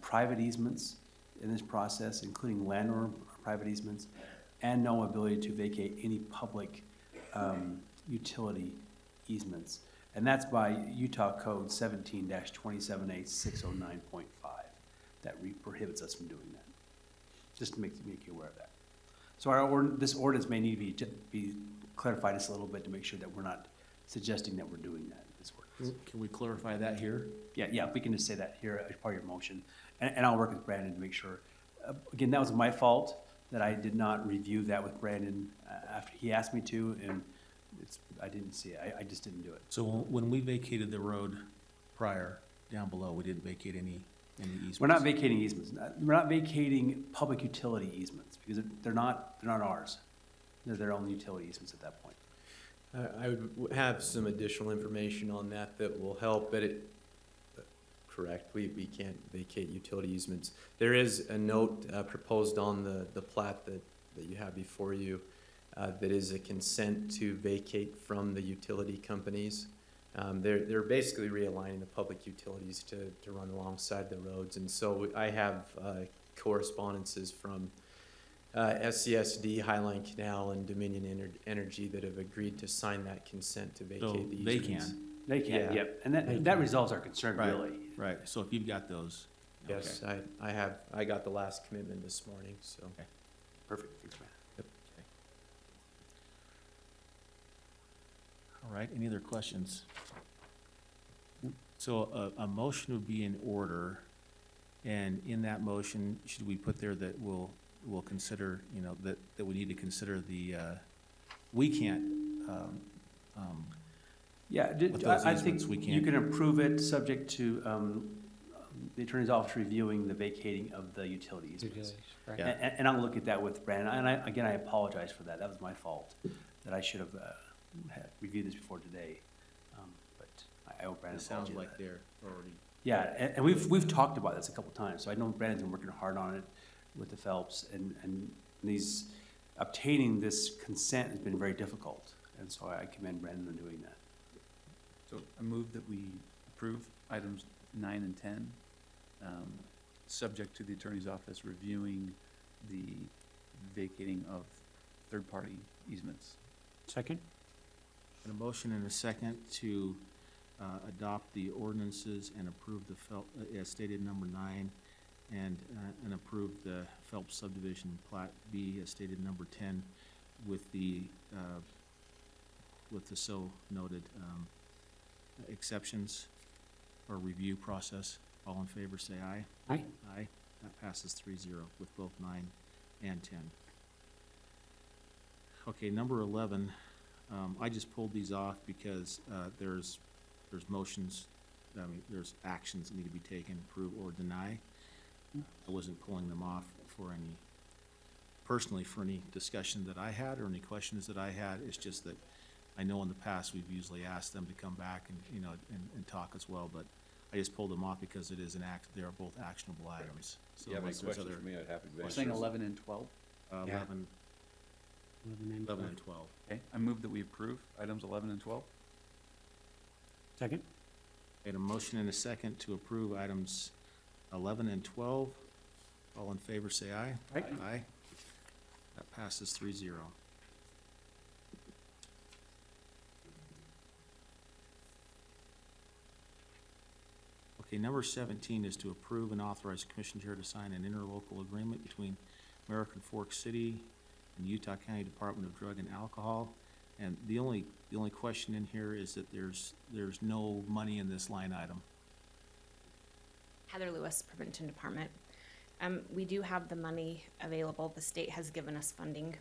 private easements in this process, including landowner private easements, and no ability to vacate any public utility easements. And that's by Utah Code 17-27A 609.5 that prohibits us from doing that. Just to make you aware of that. So this ordinance may need to be clarified just a little bit to make sure that we're not suggesting that we're doing that in this ordinance. Can we clarify that here? Yeah, we can just say that here as part of your motion. And I'll work with Brandon to make sure. Again, that was my fault that I did not review that with Brandon after he asked me to, and I didn't see it. I just didn't do it. So when we vacated the road prior, down below, we didn't vacate any easements? We're not vacating easements. We're not vacating public utility easements because they're not ours. They're their own utility easements at that point. I would have some additional information on that will help, but correct, we can't vacate utility easements. There is a note proposed on the plat that you have before you that is a consent to vacate from the utility companies. They're basically realigning the public utilities to run alongside the roads, and so I have correspondences from SCSD, Highline Canal, and Dominion Energy that have agreed to sign that consent to vacate the easements. They can, Yeah. yep. And that resolves our concern, Right, really. right. So if you've got those. Yes, okay. I got the last commitment this morning, so. Okay. Perfect, thanks, man. Yep. All right, any other questions? So a motion would be in order, and in that motion, should we put there that we'll consider, that we need to consider we can't, Yeah, with those I think easements, we you can't. can approve it subject to the Attorney's Office reviewing the vacating of the utility easements. Right. Yeah. And I'll look at that with Brandon. And I apologize for that. That was my fault, that I should have had reviewed this before today. But I owe Brandon It an apology. sounds like they're already Yeah, and we've talked about this a couple times, so I know Brandon's been working hard on it with the Phelps, and these, obtaining this consent has been very difficult, and so I commend Brandon on doing that. So I move that we approve items 9 and 10, subject to the attorney's office reviewing the vacating of third-party easements. Second? And a motion and a second to adopt the ordinances and approve the as stated number 9, and approve the Phelps subdivision plat B as stated number 10 with the so noted exceptions or review process. All in favor say aye. Aye. Aye. That passes 3-0 with both 9 and 10. Okay, number 11, I just pulled these off because there's motions, there's actions that need to be taken, approve or deny. I wasn't pulling them off personally for any discussion that I had or any questions that I had. It's just that I know in the past we've usually asked them to come back and talk as well, but I just pulled them off because it is they are both actionable items. So If you have any unless there's questions other for me, I'd happy to We're answer. saying 11 and 12? 11 11 and 12. Okay, I move that we approve items 11 and 12. Second? And a motion and a second to approve items 11 and 12. All in favor, say aye. Aye. Aye. That passes 3-0. Okay, number 17 is to approve and authorize the commission chair to sign an interlocal agreement between American Fork City and Utah County Department of Drug and Alcohol. And the only question in here is that there's no money in this line item. Heather Lewis, Prevention Department. We do have the money available. The state has given us funding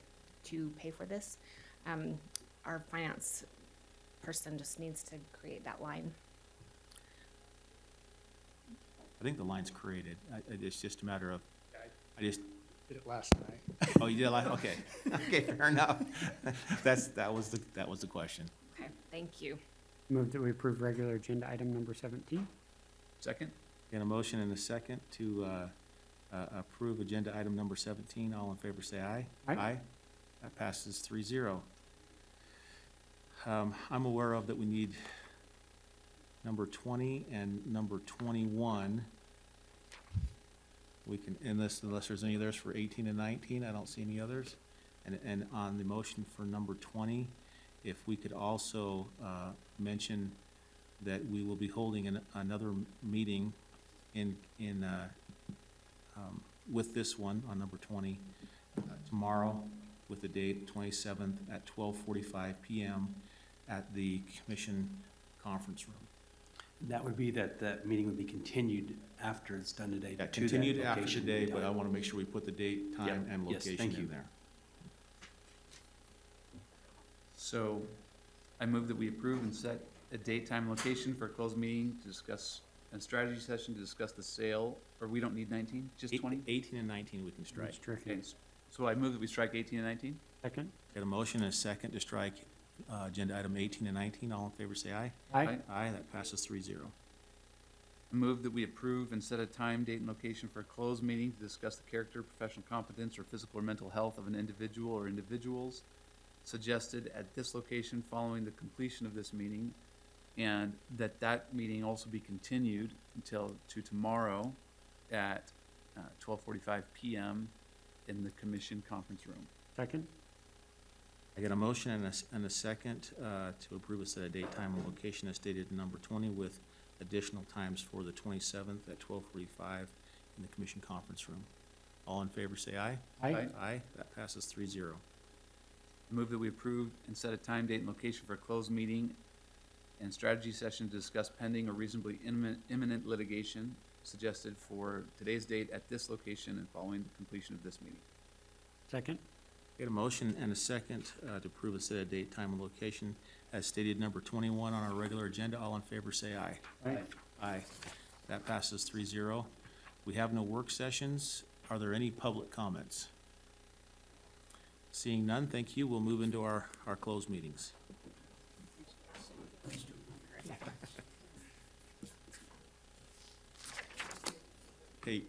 to pay for this. Our finance person just needs to create that line. I think the line's created. It's just a matter of, I just. Did it last night. Oh, you did okay. Okay, fair enough. That was the question. Okay, thank you. Move that we approve regular agenda item number 17. Second? And a motion and a second to approve agenda item number 17. All in favor say aye. Aye. That passes 3-0. I'm aware of that we need number 20 and number 21. We can, unless there's any others for 18 and 19, I don't see any others. And on the motion for number 20, if we could also mention that we will be holding another meeting with this one on number 20 tomorrow with the date 27th at 12:45 p.m. at the commission conference room. That would be that meeting would be continued after it's done today. Yeah, to that continued after location. today, but I want to make sure we put the date, time, and Yes, location thank you. in there. So I move that we approve and set a date, time, location for a closed meeting to discuss, a strategy session to discuss the sale, or we don't need 19, just 20? 18 and 19 we can strike. Okay, so I move that we strike 18 and 19? Second? Got a motion and a second to strike agenda item 18 and 19. All in favor say aye. Aye. Aye, that passes 3-0. I move that we approve and set a time, date, and location for a closed meeting to discuss the character, professional competence, or physical or mental health of an individual or individuals suggested at this location following the completion of this meeting, and that meeting also be continued to tomorrow at 12:45 p.m. in the commission conference room. Second? I got a motion and a second to approve a set of date, time, and location as stated in number 20 with additional times for the 27th at 12:45 in the commission conference room. All in favor say aye. Aye. Aye, that passes 3-0. I move that we approve and set a time, date, and location for a closed meeting and strategy session to discuss pending or reasonably imminent litigation suggested for today's date at this location and following the completion of this meeting. Second? Got a motion and a second to approve a set of date, time, and location as stated number 21 on our regular agenda. All in favor say aye. Aye. Aye. That passes 3-0. We have no work sessions. Are there any public comments? Seeing none, thank you. We'll move into our closed meetings. Hey,